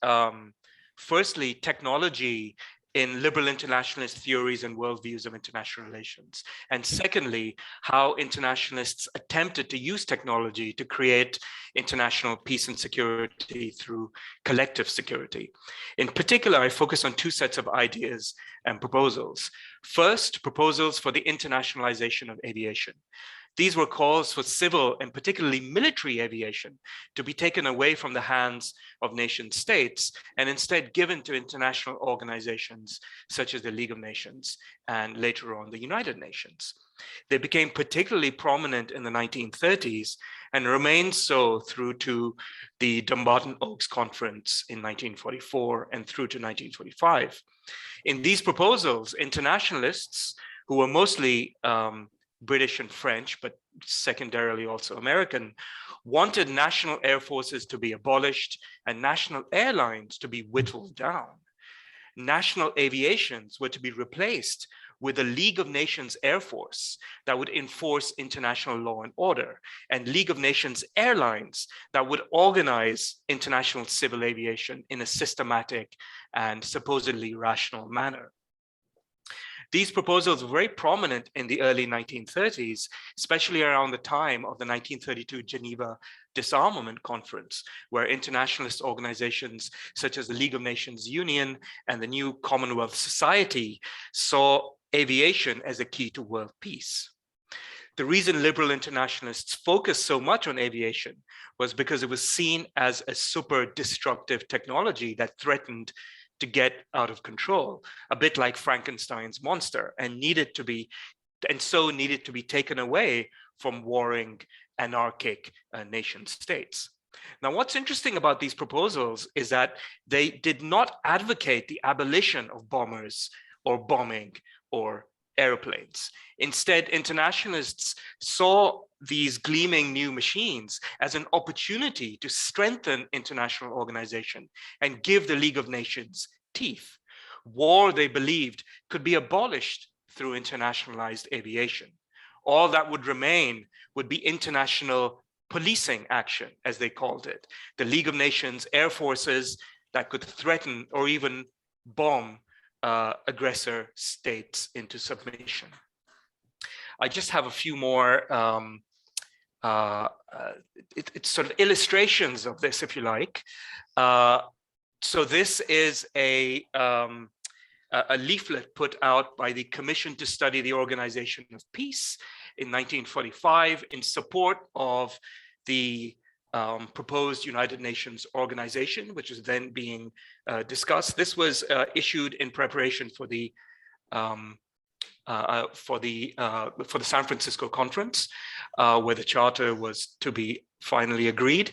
firstly, technology in liberal internationalist theories and worldviews of international relations. And secondly, how internationalists attempted to use technology to create international peace and security through collective security. In particular, I focus on two sets of ideas and proposals. First, proposals for the internationalization of aviation. These were calls for civil and particularly military aviation to be taken away from the hands of nation states and instead given to international organizations such as the League of Nations and later on the United Nations. They became particularly prominent in the 1930s and remained so through to the Dumbarton Oaks Conference in 1944 and through to 1945. In these proposals, internationalists, who were mostly British and French, but secondarily also American, wanted national air forces to be abolished and national airlines to be whittled down. National aviations were to be replaced with a League of Nations Air Force that would enforce international law and order, and League of Nations airlines that would organize international civil aviation in a systematic and supposedly rational manner. These proposals were very prominent in the early 1930s, especially around the time of the 1932 Geneva Disarmament Conference, where internationalist organizations such as the League of Nations Union and the new Commonwealth Society saw aviation as a key to world peace. The reason liberal internationalists focused so much on aviation was because it was seen as a super destructive technology that threatened to get out of control, a bit like Frankenstein's monster, and needed to be taken away from warring anarchic nation states. Now, what's interesting about these proposals is that they did not advocate the abolition of bombers or bombing or airplanes. Instead, internationalists saw these gleaming new machines as an opportunity to strengthen international organization and give the League of Nations teeth. War, they believed, could be abolished through internationalized aviation. All that would remain would be international policing action, as they called it. The League of Nations air forces that could threaten or even bomb aggressor states into submission. I just have a few more it's sort of illustrations of this, if you like. So this is a leaflet put out by the Commission to Study the Organization of Peace in 1945 in support of the proposed United Nations organization, which is then being discussed. This was issued in preparation for the San Francisco conference, where the charter was to be finally agreed.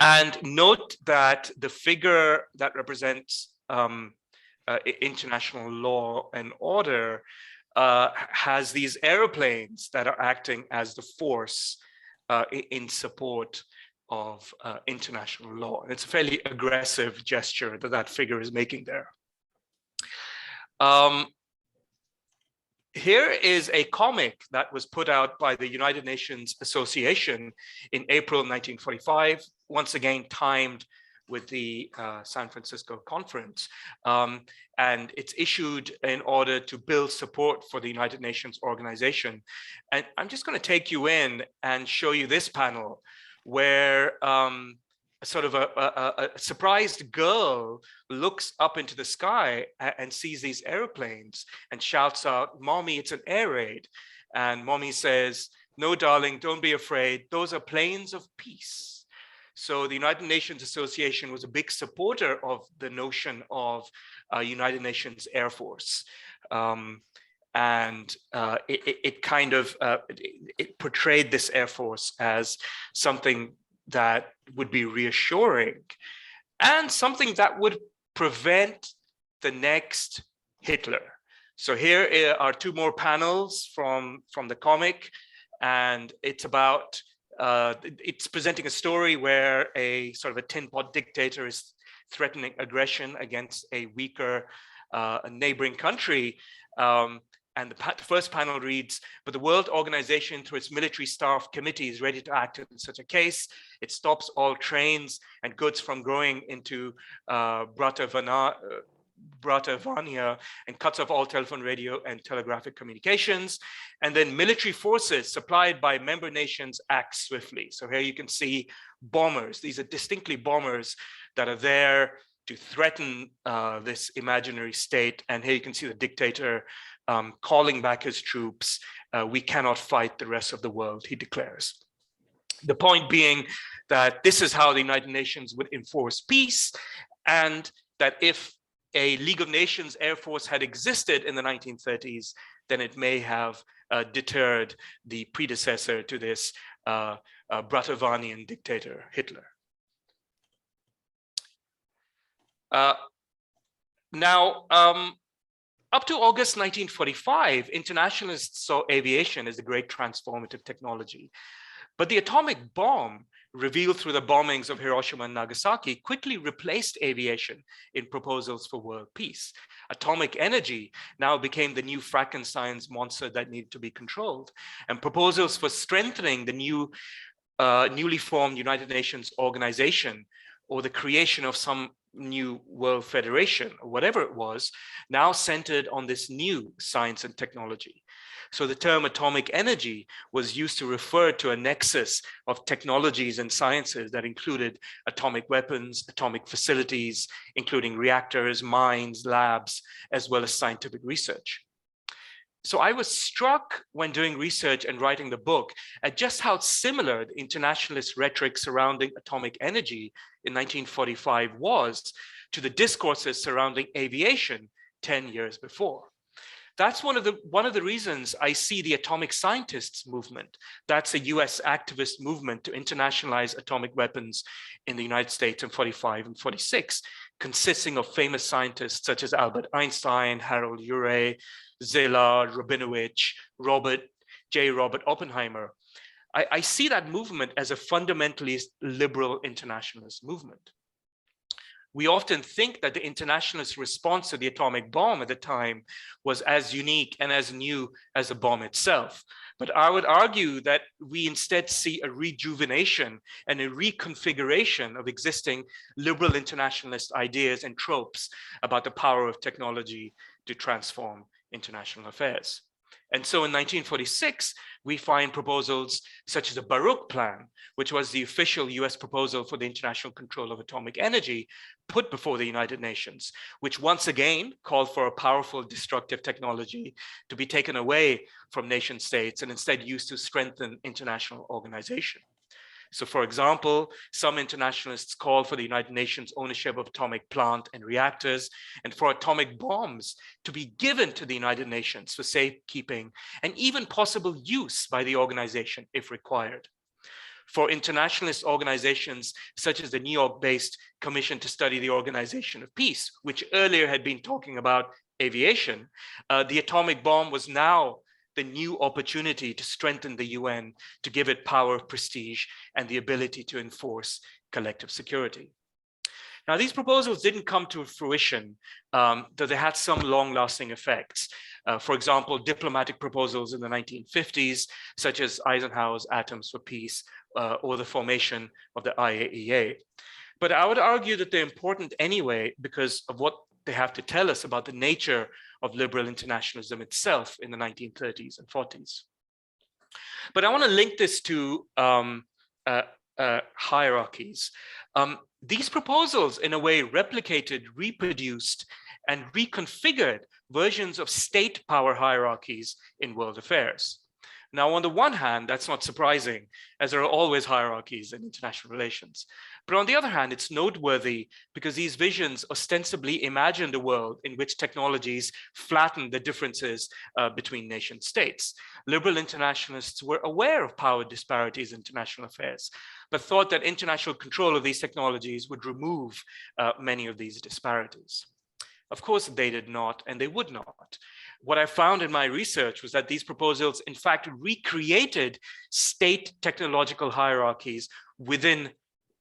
And note that the figure that represents international law and order has these airplanes that are acting as the force in support of international law. And it's a fairly aggressive gesture that that figure is making there. Here is a comic that was put out by the United Nations Association in April 1945, once again timed with the San Francisco conference. And it's issued in order to build support for the United Nations organization. And I'm just going to take you in and show you this panel where sort of a surprised girl looks up into the sky and sees these airplanes and shouts out, "Mommy, it's an air raid." And Mommy says, "No, darling, don't be afraid. Those are planes of peace." So the United Nations Association was a big supporter of the notion of United Nations Air Force. And it kind of it portrayed this Air Force as something that would be reassuring and something that would prevent the next Hitler. So here are two more panels from the comic, and it's about it's presenting a story where a sort of a tin pot dictator is threatening aggression against a weaker neighboring country. And the first panel reads, "But the World Organization, through its military staff committee, is ready to act in such a case. It stops all trains and goods from going into Bratavania and cuts off all telephone, radio, and telegraphic communications. And then military forces supplied by member nations act swiftly." So here you can see bombers. These are distinctly bombers that are there to threaten this imaginary state. And here you can see the dictator calling back his troops. We cannot fight the rest of the world, he declares. The point being that this is how the United Nations would enforce peace, and that if a League of Nations Air Force had existed in the 1930s, then it may have deterred the predecessor to this Bratovanian dictator, Hitler. Now, up to August 1945, internationalists saw aviation as a great transformative technology. But the atomic bomb, revealed through the bombings of Hiroshima and Nagasaki, quickly replaced aviation in proposals for world peace. Atomic energy now became the new Frankenstein's monster that needed to be controlled. And proposals for strengthening the newly formed United Nations organization, or the creation of some new world federation, or whatever it was, now centered on this new science and technology. So the term atomic energy was used to refer to a nexus of technologies and sciences that included atomic weapons, atomic facilities, including reactors, mines, labs, as well as scientific research. So I was struck when doing research and writing the book at just how similar the internationalist rhetoric surrounding atomic energy in 1945 was to the discourses surrounding aviation 10 years before. That's one of the reasons I see the atomic scientists movement. That's a US activist movement to internationalize atomic weapons in the United States in 45 and 46, consisting of famous scientists such as Albert Einstein, Harold Urey, Szilard, Rabinowitz, Robert Oppenheimer. I see that movement as a fundamentally liberal internationalist movement. We often think that the internationalist response to the atomic bomb at the time was as unique and as new as the bomb itself. But I would argue that we instead see a rejuvenation and a reconfiguration of existing liberal internationalist ideas and tropes about the power of technology to transform international affairs. And so in 1946, we find proposals such as the Baruch Plan, which was the official US proposal for the international control of atomic energy, put before the United Nations, which once again called for a powerful destructive technology to be taken away from nation states and instead used to strengthen international organization. So for example, some internationalists call for the United Nations ownership of atomic plant and reactors, and for atomic bombs to be given to the United Nations for safekeeping and even possible use by the organization if required. For internationalist organizations such as the New York-based Commission to Study the Organization of Peace, which earlier had been talking about aviation, the atomic bomb was now the new opportunity to strengthen the UN, to give it power, prestige, and the ability to enforce collective security. Now, these proposals didn't come to fruition, though they had some long-lasting effects. For example, diplomatic proposals in the 1950s, such as Eisenhower's Atoms for Peace, or the formation of the IAEA. But I would argue that they're important anyway because of what they have to tell us about the nature of liberal internationalism itself in the 1930s and 40s. But I want to link this to hierarchies. These proposals, in a way, replicated, reproduced, and reconfigured versions of state power hierarchies in world affairs. Now, on the one hand, that's not surprising, as there are always hierarchies in international relations. But on the other hand, it's noteworthy because these visions ostensibly imagined a world in which technologies flatten the differences between nation states. Liberal internationalists were aware of power disparities in international affairs, but thought that international control of these technologies would remove many of these disparities. Of course, they did not, and they would not. What I found in my research was that these proposals, in fact, recreated state technological hierarchies within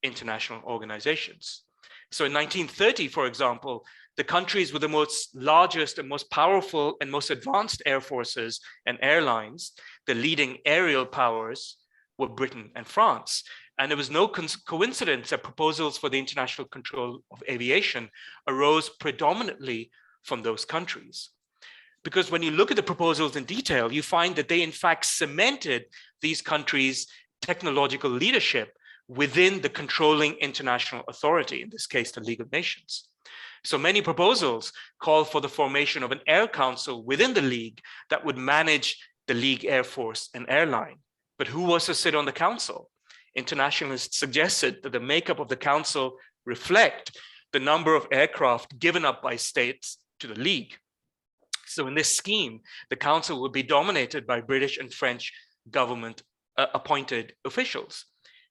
international organizations. So in 1930, for example, the countries with the largest and most powerful and most advanced air forces and airlines, the leading aerial powers, were Britain and France. And there was no coincidence that proposals for the international control of aviation arose predominantly from those countries. Because when you look at the proposals in detail, you find that they in fact cemented these countries' technological leadership within the controlling international authority, in this case, the League of Nations. So many proposals call for the formation of an air council within the League that would manage the League Air Force and airline. But who was to sit on the council? Internationalists suggested that the makeup of the council reflect the number of aircraft given up by states to the League. So in this scheme, the council would be dominated by British and French government appointed officials.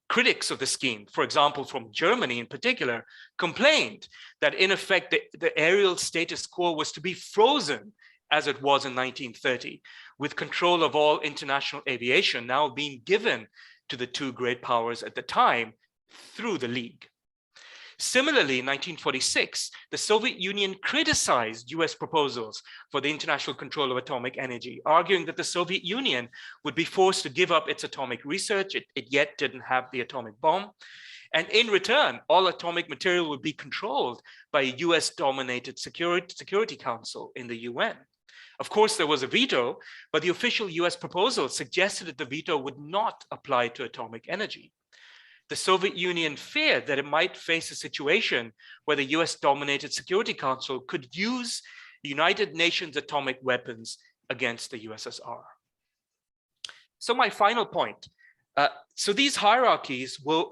Critics of the scheme, for example, from Germany in particular, complained that in effect, the aerial status quo was to be frozen as it was in 1930, with control of all international aviation now being given to the two great powers at the time through the League. Similarly, in 1946, the Soviet Union criticized US proposals for the international control of atomic energy, arguing that the Soviet Union would be forced to give up its atomic research. It yet didn't have the atomic bomb. And in return, all atomic material would be controlled by a US-dominated Security Council in the UN. Of course, there was a veto, but the official US proposal suggested that the veto would not apply to atomic energy. The Soviet Union feared that it might face a situation where the US-dominated Security Council could use the United Nations atomic weapons against the USSR. So my final point. So these hierarchies were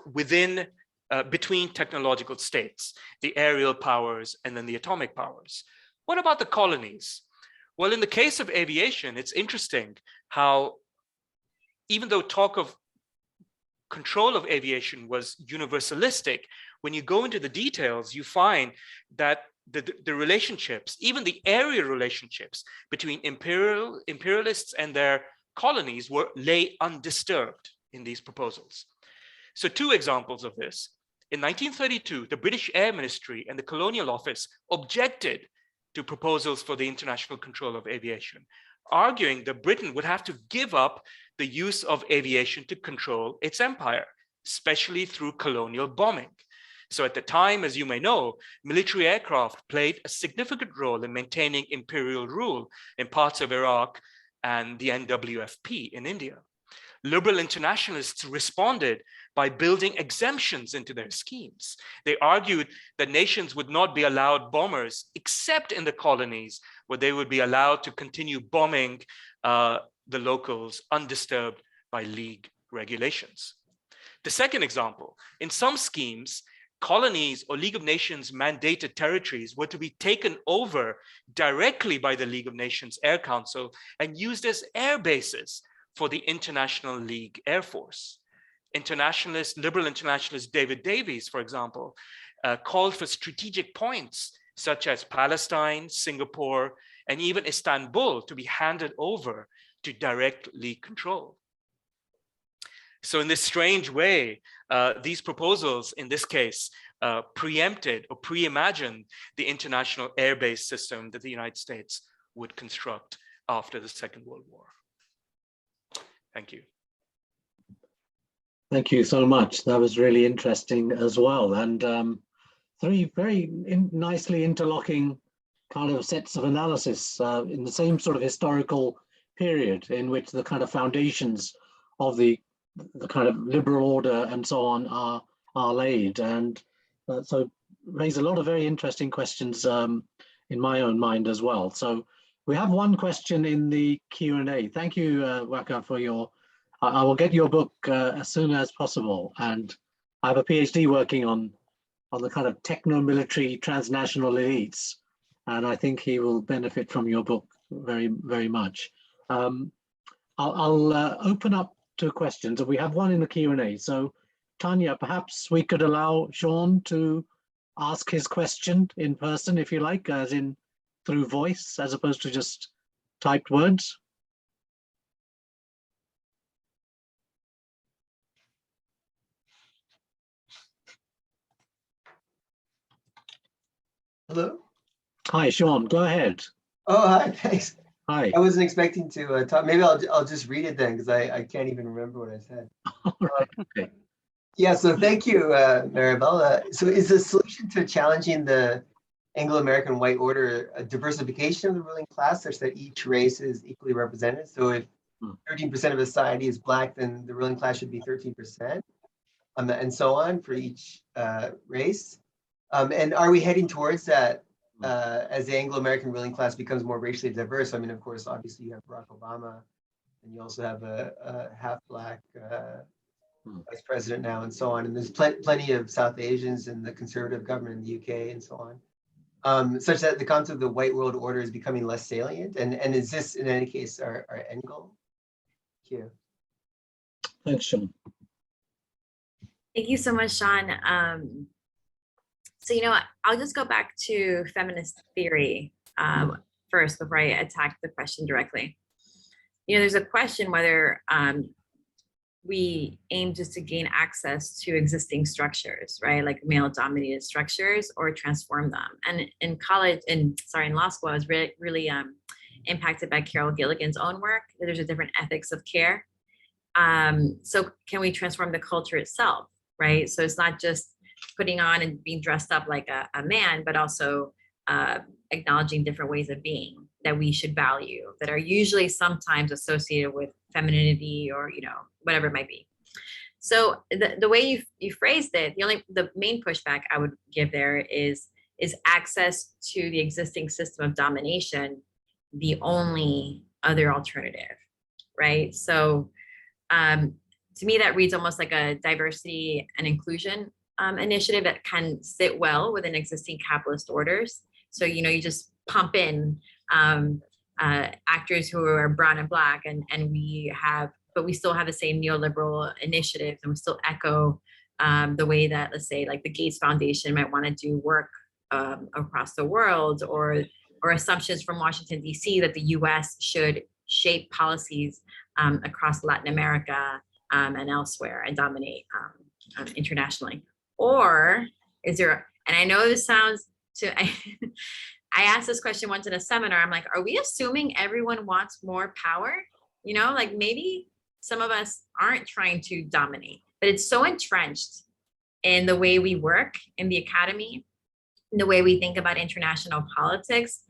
between technological states, the aerial powers and then the atomic powers. What about the colonies? Well, in the case of aviation, it's interesting how even though talk of control of aviation was universalistic, when you go into the details, you find that the relationships, even the area relationships between imperialists and their colonies lay undisturbed in these proposals. So two examples of this. In 1932, the British Air Ministry and the Colonial Office objected to proposals for the international control of aviation, arguing that Britain would have to give up the use of aviation to control its empire, especially through colonial bombing. So at the time, as you may know, military aircraft played a significant role in maintaining imperial rule in parts of Iraq and the NWFP in India. Liberal internationalists responded by building exemptions into their schemes. They argued that nations would not be allowed bombers except in the colonies, where they would be allowed to continue bombing the locals undisturbed by League regulations. The second example, in some schemes, colonies or League of Nations mandated territories were to be taken over directly by the League of Nations Air Council and used as air bases for the International League Air Force. Liberal internationalist David Davies, for example, called for strategic points such as Palestine, Singapore, and even Istanbul to be handed over to direct League control. So in this strange way, these proposals, in this case, preempted or pre-imagined the international air-based system that the United States would construct after the Second World War. Thank you. Thank you so much. That was really interesting as well. And three very nicely interlocking kind of sets of analysis in the same sort of historical period in which the kind of foundations of the kind of liberal order and so on are laid. And so raise a lot of very interesting questions in my own mind as well. So we have one question in the Q&A. Thank you, Waqar, for your, I will get your book as soon as possible. And I have a PhD working on the kind of techno-military transnational elites. And I think he will benefit from your book very, very much. I'll open up to questions. We have one in the Q&A. So Tanya, perhaps we could allow Sean to ask his question in person, if you like, as in through voice, as opposed to just typed words. Hello. Hi, Sean, go ahead. Oh, hi, thanks. Hi. I wasn't expecting to talk. Maybe I'll just read it then, because I can't even remember what I said. All right, okay. Yeah, so thank you, Maribel. So is the solution to challenging the Anglo-American white order a diversification of the ruling class such that each race is equally represented? So if 13% of society is Black, then the ruling class should be 13%, and so on for each race. And are we heading towards that as the Anglo-American ruling class becomes more racially diverse. I mean, of course, obviously you have Barack Obama, and you also have a half-Black vice president now, and so on. And there's plenty of South Asians in the conservative government in the UK, and so on. Such that the concept of the white world order is becoming less salient. And is this, in any case, our end goal? Thank you. Thanks, Sean. Thank you so much, Sean. So, I'll just go back to feminist theory first before I attack the question directly. There's a question whether we aim just to gain access to existing structures, right? Like male-dominated structures, or transform them. And in law school, I was really impacted by Carol Gilligan's own work. There's a different ethics of care. So can we transform the culture itself, right? So it's not just putting on and being dressed up like a man, but also acknowledging different ways of being that we should value, that are usually sometimes associated with femininity or whatever it might be. So the way you phrased it, the main pushback I would give there is access to the existing system of domination the only other alternative, right? So to me, that reads almost like a diversity and inclusion initiative that can sit well within existing capitalist orders. So, you just pump in actors who are brown and Black, but we still have the same neoliberal initiatives, and we still echo the way that, let's say, like the Gates Foundation might want to do work across the world, or assumptions from Washington, D.C. that the U.S. should shape policies across Latin America and elsewhere and dominate internationally. Or is there, and I know this sounds I asked this question once in a seminar, I'm like, are we assuming everyone wants more power? Like maybe some of us aren't trying to dominate, but it's so entrenched in the way we work in the academy, in the way we think about international politics.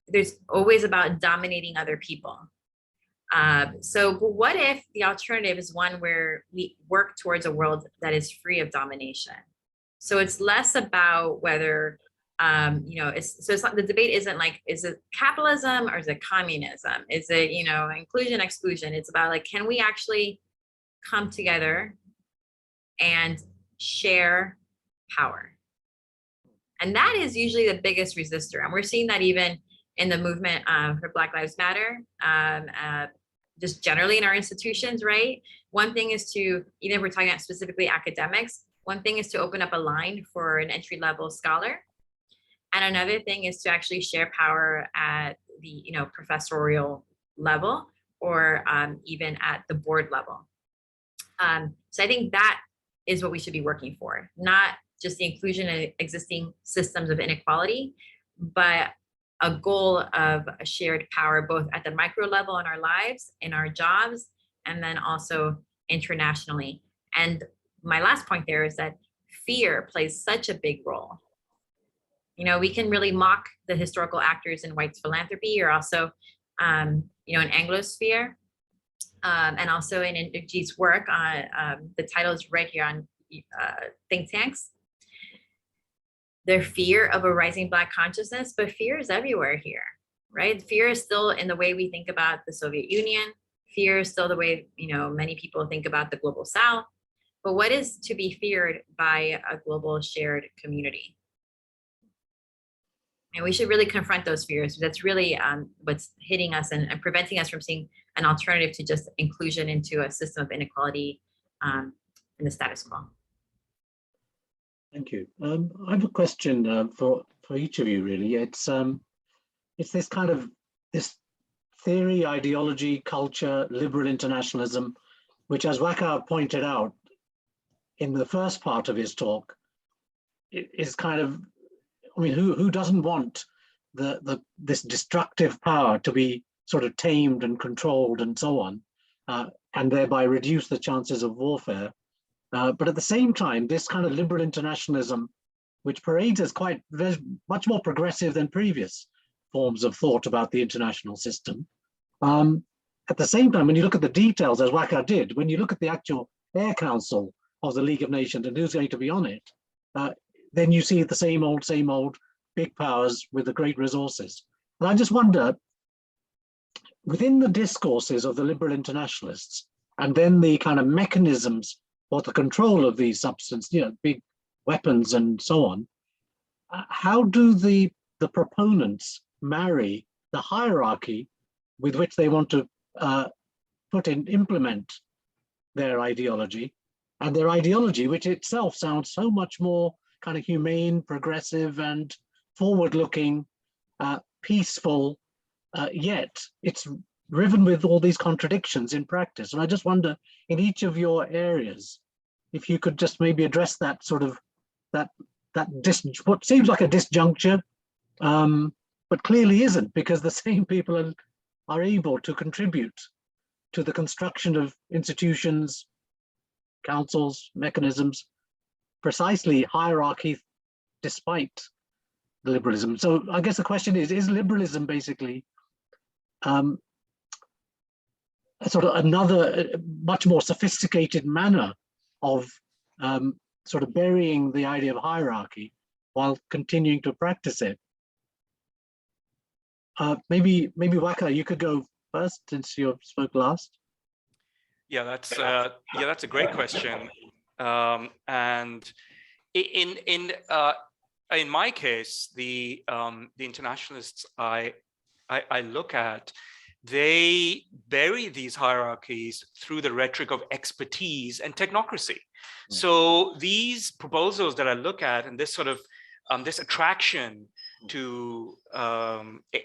There's always about dominating other people. So what if the alternative is one where we work towards a world that is free of domination? So it's less about whether, it's not, the debate isn't like, is it capitalism or is it communism? Is it, inclusion, exclusion? It's about like, can we actually come together and share power? And that is usually the biggest resistor. And we're seeing that even in the movement for Black Lives Matter, just generally in our institutions, right? One thing is to, even if we're talking about specifically academics, one thing is to open up a line for an entry-level scholar. And another thing is to actually share power at the professorial level, or even at the board level. So I think that is what we should be working for, not just the inclusion of existing systems of inequality, but a goal of a shared power, both at the micro level in our lives, in our jobs, and then also internationally. And my last point there is that fear plays such a big role. We can really mock the historical actors in white philanthropy, or also, in Anglosphere, and also in Inderjeet's work. The title is right here on think tanks. Their fear of a rising Black consciousness, but fear is everywhere here, right? Fear is still in the way we think about the Soviet Union. Fear is still the way, many people think about the global South. But what is to be feared by a global shared community? And we should really confront those fears. That's really what's hitting us and preventing us from seeing an alternative to just inclusion into a system of inequality in the status quo. Thank you. I have a question for each of you, really. It's this kind of this theory, ideology, culture, liberal internationalism, which, as Waqar pointed out in the first part of his talk, is kind of, I mean, who doesn't want this destructive power to be sort of tamed and controlled and so on, and thereby reduce the chances of warfare? But at the same time, this kind of liberal internationalism, which parades as much more progressive than previous forms of thought about the international system. At the same time, when you look at the details, as Waqar did, when you look at the actual Air Council of the League of Nations and who's going to be on it, then you see the same old big powers with the great resources. And I just wonder, within the discourses of the liberal internationalists, and then the kind of mechanisms for the control of these substances, big weapons and so on, how do the proponents marry the hierarchy with which they want to implement their ideology, and their ideology, which itself sounds so much more kind of humane, progressive, and forward-looking, peaceful, yet it's riven with all these contradictions in practice. And I just wonder, in each of your areas, if you could just maybe address that sort of what seems like a disjuncture, but clearly isn't, because the same people are able to contribute to the construction of institutions, councils, mechanisms, precisely hierarchy, despite the liberalism. So I guess the question is liberalism basically a sort of another much more sophisticated manner of sort of burying the idea of hierarchy while continuing to practice it? Maybe Waqar, you could go first since you spoke last. Yeah, that's a great question. And in my case, the internationalists I look at, they bury these hierarchies through the rhetoric of expertise and technocracy. So these proposals that I look at, and this sort of this attraction to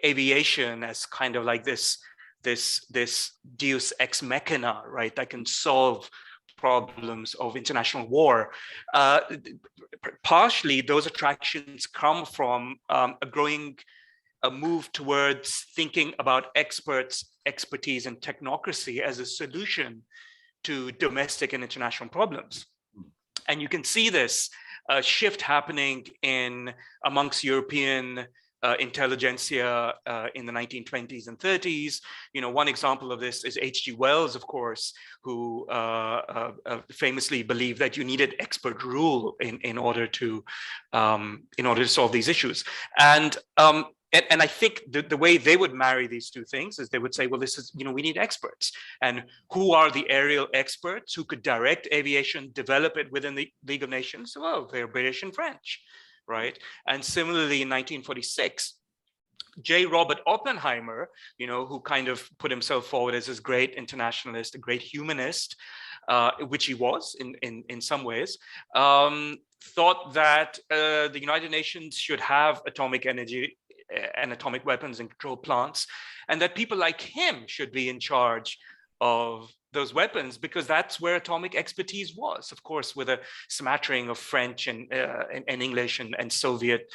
aviation as kind of like this deus ex machina, right, that can solve problems of international war. Partially, those attractions come from a growing move towards thinking about expertise, and technocracy as a solution to domestic and international problems. And you can see this shift happening amongst European intelligentsia in the 1920s and 30s. One example of this is H.G. Wells, of course, who famously believed that you needed expert rule in order to solve these issues. And I think the way they would marry these two things is they would say, well, this is, we need experts. And who are the aerial experts who could direct aviation, develop it within the League of Nations? Well, they're British and French, right? And similarly, in 1946, J. Robert Oppenheimer, who kind of put himself forward as this great internationalist, a great humanist, which he was in some ways, thought that the United Nations should have atomic energy and atomic weapons and control plants, and that people like him should be in charge of those weapons, because that's where atomic expertise was, of course, with a smattering of French and English and Soviet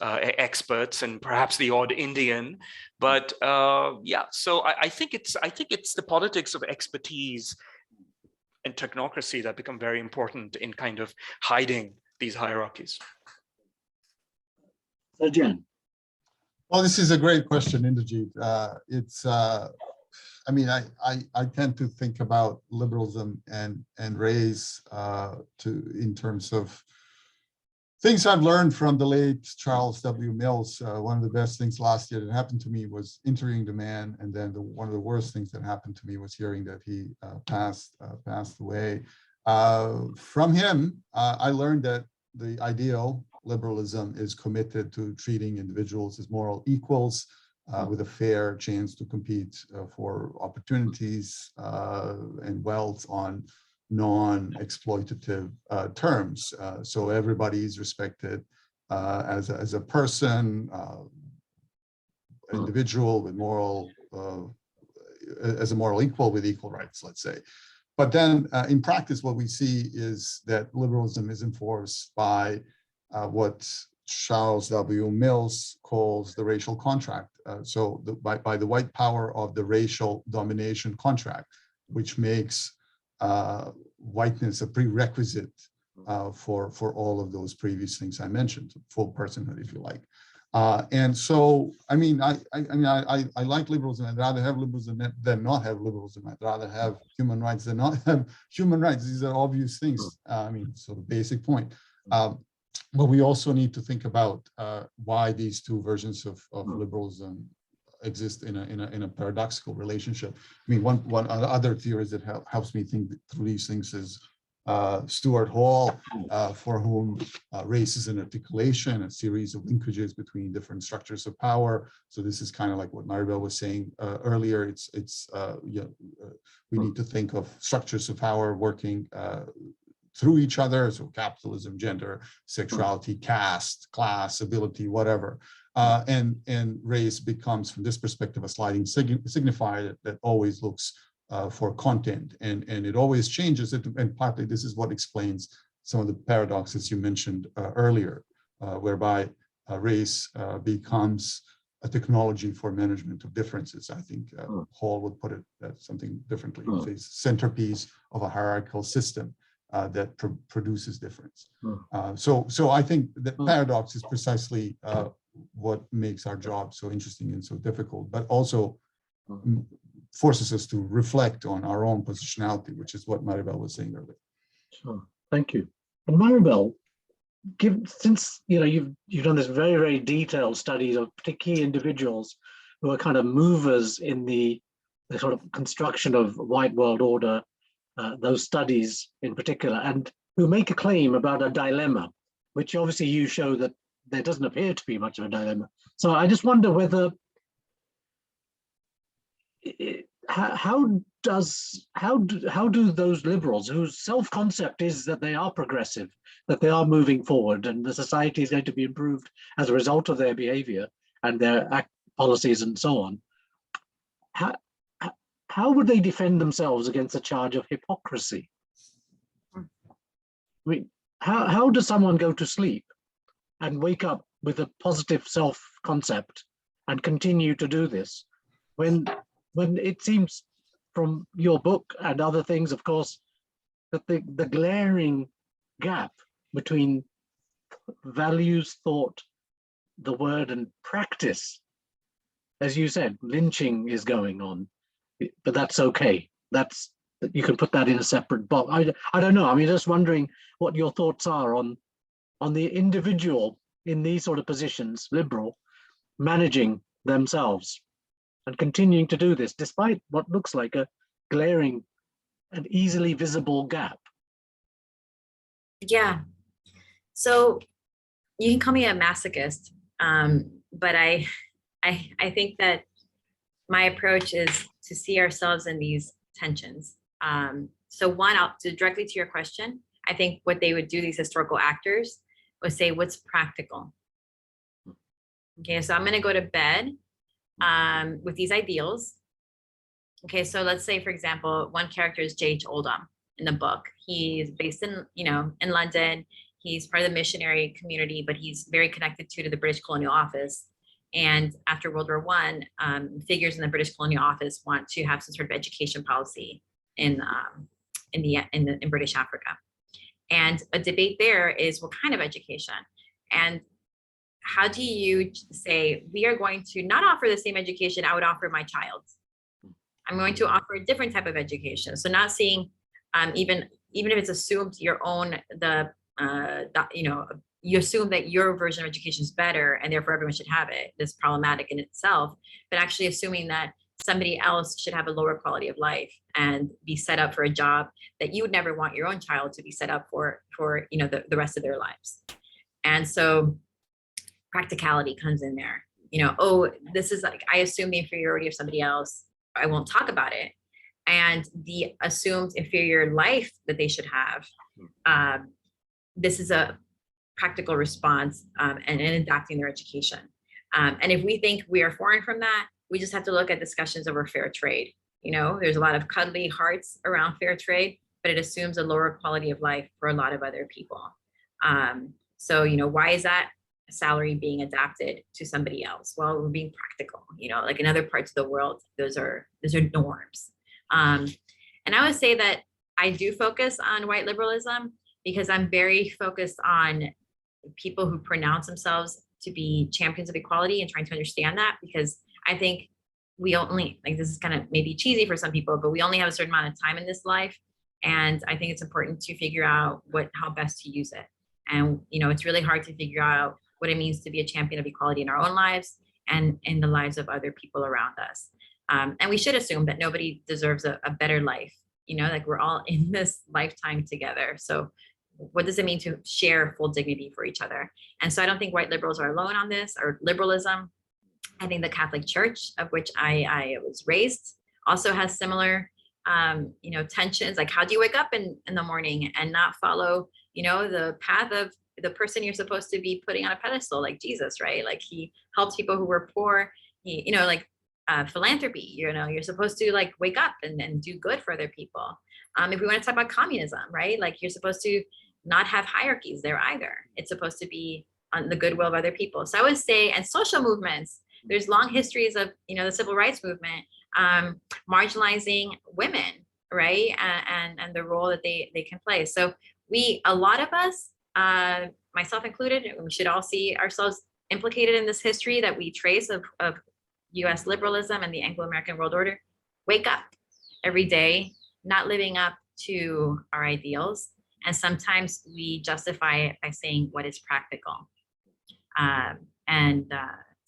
experts, and perhaps the odd Indian. But yeah, so I think it's the politics of expertise and technocracy that become very important in kind of hiding these hierarchies. Srdjan. Well, this is a great question, Inderjeet. I mean, I tend to think about liberalism and race in terms of things I've learned from the late Charles W. Mills. One of the best things last year that happened to me was interviewing the man, and then one of the worst things that happened to me was hearing that he passed away. From him, I learned that the ideal liberalism is committed to treating individuals as moral equals with a fair chance to compete for opportunities and wealth on non-exploitative terms. So everybody is respected as a person, individual with moral, as a moral equal with equal rights, let's say. But then in practice, what we see is that liberalism is enforced by what Charles W. Mills calls the racial contract. So by the white power of the racial domination contract, which makes whiteness a prerequisite for all of those previous things I mentioned, full personhood, if you like. And so, I mean, I like liberalism. I'd rather have liberalism than not have liberalism. I'd rather have human rights than not have human rights. These are obvious things. I mean, sort of basic point. but we also need to think about why these two versions of liberalism exist in a paradoxical relationship. I mean, one other theory that helps me think through these things is Stuart Hall, for whom race is an articulation, a series of linkages between different structures of power. So this is kind of like what Maribel was saying earlier. We need to think of structures of power working through each other. So capitalism, gender, sexuality, caste, class, ability, whatever. And race becomes, from this perspective, a sliding signifier that always looks for content, and it always changes it. And partly this is what explains some of the paradoxes you mentioned earlier, whereby race becomes a technology for management of differences. I think Hall would put it something differently. It's a centerpiece of a hierarchical system that produces difference. So I think that paradox is precisely what makes our job so interesting and so difficult, but also forces us to reflect on our own positionality, which is what Maribel was saying earlier. Sure, thank you. And Maribel, since you've done this very, very detailed studies of key individuals who are kind of movers in the sort of construction of white world order, those studies in particular, and who make a claim about a dilemma, which obviously you show that there doesn't appear to be much of a dilemma. So I just wonder whether how do those liberals whose self-concept is that they are progressive, that they are moving forward, and the society is going to be improved as a result of their behavior and their policies and so on, how would they defend themselves against the charge of hypocrisy? I mean, how does someone go to sleep and wake up with a positive self-concept and continue to do this when it seems from your book and other things, of course, that the glaring gap between values, thought, the word, and practice, as you said, lynching is going on, but that's okay. You can put that in a separate box. I don't know. I mean, just wondering what your thoughts are on the individual in these sort of positions, liberal, managing themselves and continuing to do this despite what looks like a glaring and easily visible gap. Yeah. So you can call me a masochist, but I think that my approach is to see ourselves in these tensions. So directly to your question, I think what they would do, these historical actors, would say, what's practical? Okay, so I'm going to go to bed with these ideals. Okay, so let's say, for example, one character is J.H. Oldham in the book. He's based in London. He's part of the missionary community, but he's very connected to the British Colonial Office. And after World War I, figures in the British Colonial Office want to have some sort of education policy in British Africa. And a debate there is what kind of education, and how do you say, we are going to not offer the same education I would offer my child. I'm going to offer a different type of education. So not seeing, even if it's assumed your own, you assume that your version of education is better and therefore everyone should have it. That's problematic in itself, but actually assuming that somebody else should have a lower quality of life and be set up for a job that you would never want your own child to be set up for the rest of their lives. And so practicality comes in there. Oh, this is like, I assume the inferiority of somebody else. I won't talk about it. And the assumed inferior life that they should have. This is a practical response and adapting their education. And if we think we are foreign from that, we just have to look at discussions over fair trade. There's a lot of cuddly hearts around fair trade, but it assumes a lower quality of life for a lot of other people. So, why is that salary being adapted to somebody else? Well, we're being practical, like in other parts of the world, those are norms. And I would say that I do focus on white liberalism because I'm very focused on people who pronounce themselves to be champions of equality and trying to understand that, because I think we only, like, this is kind of maybe cheesy for some people, but we only have a certain amount of time in this life. And I think it's important to figure out how best to use it. And, it's really hard to figure out what it means to be a champion of equality in our own lives and in the lives of other people around us. And we should assume that nobody deserves a better life, like we're all in this lifetime together. So what does it mean to share full dignity for each other? And so I don't think white liberals are alone on this, or liberalism. I think the Catholic Church, of which I was raised, also has similar tensions. Like, how do you wake up in the morning and not follow, the path of the person you're supposed to be putting on a pedestal, like Jesus, right? Like, he helped people who were poor. He, philanthropy, you're supposed to like wake up and do good for other people. If we want to talk about communism, right? Like, you're supposed to not have hierarchies there either. It's supposed to be on the goodwill of other people. So I would say, and social movements, there's long histories of, the civil rights movement, marginalizing women, right? And the role that they can play. So a lot of us, myself included, we should all see ourselves implicated in this history that we trace of US liberalism and the Anglo-American world order. Wake up every day, not living up to our ideals. And sometimes we justify it by saying what is practical.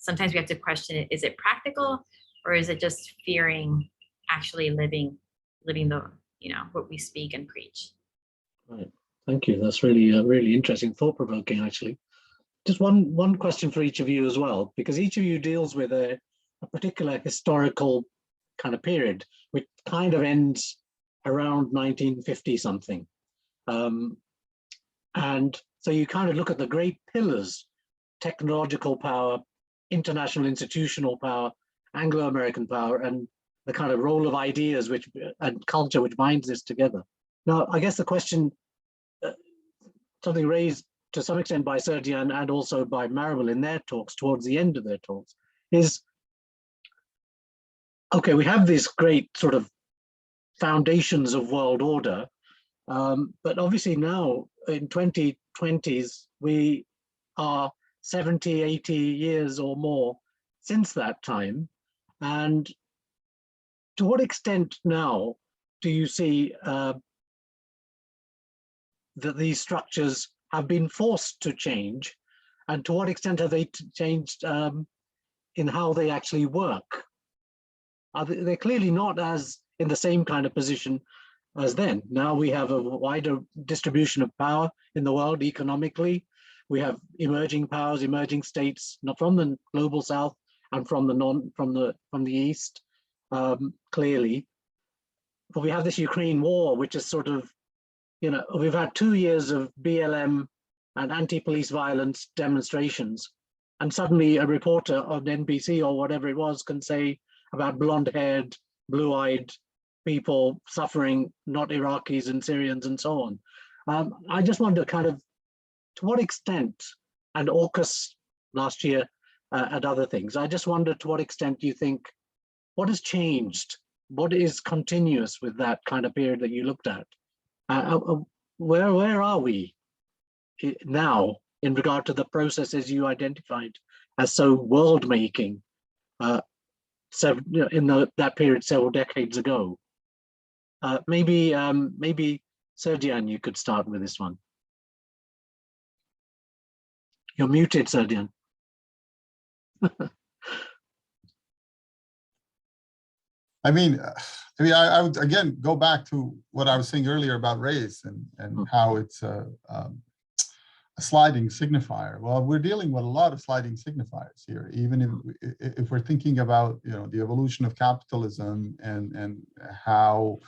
Sometimes we have to question it, is it practical, or is it just fearing actually living the, what we speak and preach? Right. Thank you. That's really, really interesting, thought-provoking, actually. Just one question for each of you as well, because each of you deals with a particular historical kind of period, which kind of ends around 1950 something. And so you kind of look at the great pillars: technological power, international institutional power, Anglo-American power, and the kind of role of ideas and culture which binds this together. Now, I guess the question, something raised to some extent by Srdjan and also by Maribel in their talks, towards the end of their talks, is, okay, we have these great sort of foundations of world order, but obviously now in 2020s, we are 70, 80 years or more since that time. And to what extent now do you see that these structures have been forced to change? And to what extent have they changed in how they actually work? They're clearly not as in the same kind of position as then. Now we have a wider distribution of power in the world economically. We have emerging powers, emerging states, not from the global south and from the east, clearly. But we have this Ukraine war, which is sort of, we've had 2 years of BLM and anti-police violence demonstrations, and suddenly a reporter on NBC or whatever it was can say about blonde-haired, blue-eyed people suffering, not Iraqis and Syrians and so on. I just wonder kind of to what extent, and AUKUS last year and other things, I just wonder to what extent you think, what has changed? What is continuous with that kind of period that you looked at? Where are we now in regard to the processes you identified as so world-making in that period several decades ago? Maybe Srdjan, you could start with this one. You're muted, Srdjan. I would again go back to what I was saying earlier about race and how it's a sliding signifier. Well, we're dealing with a lot of sliding signifiers here, even if we're thinking about the evolution of capitalism and how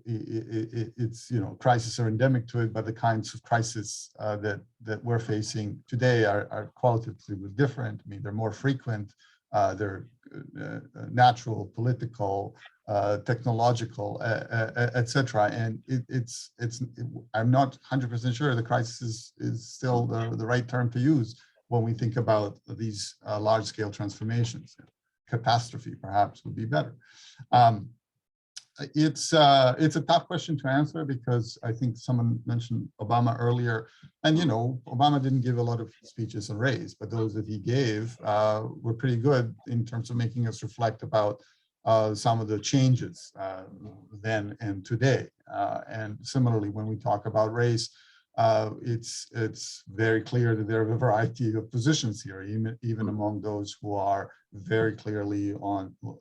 it's crises are endemic to it, but the kinds of crises that we're facing today are qualitatively different. I mean, they're more frequent. They're natural, political, technological, etc. And I'm not 100% sure the crisis is still the right term to use when we think about these large-scale transformations. Catastrophe, perhaps, would be better. It's a tough question to answer because I think someone mentioned Obama earlier, and Obama didn't give a lot of speeches on race, but those that he gave were pretty good in terms of making us reflect about some of the changes then and today. And similarly, when we talk about race, it's very clear that there are a variety of positions here, even among those who are very clearly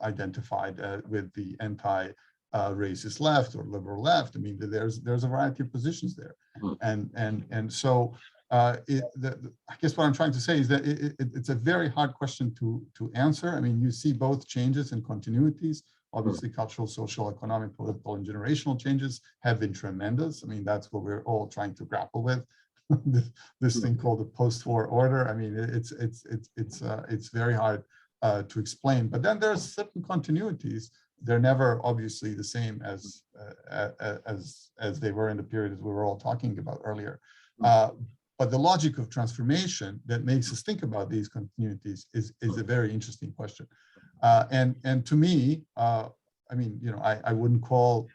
identified with the anti-racist left or liberal left. I mean, there's a variety of positions there, and so I guess what I'm trying to say is that it's a very hard question to answer. I mean, you see both changes and continuities. Obviously, cultural, social, economic, political, and generational changes have been tremendous. I mean, that's what we're all trying to grapple with. This thing called the post-war order. I mean, it's very hard to explain. But then there's certain continuities. They're never obviously the same as they were in the period as we were all talking about earlier. But the logic of transformation that makes us think about these continuities is a very interesting question. And to me, I mean, you know, I wouldn't call,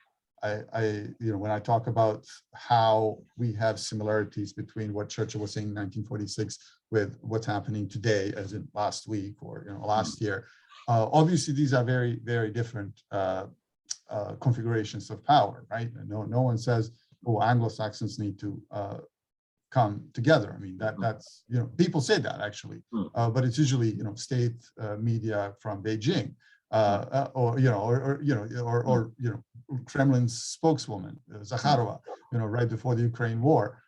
you know, when I talk about how we have similarities between what Churchill was saying in 1946 with what's happening today, as in last week or, you know, last year, obviously these are very, very different configurations of power, right? And no one says, oh, Anglo-Saxons need to come together. I mean, that's, you know, people say that actually, but it's usually, you know, state media from Beijing, or Kremlin's spokeswoman, Zakharova, you know, right before the Ukraine war,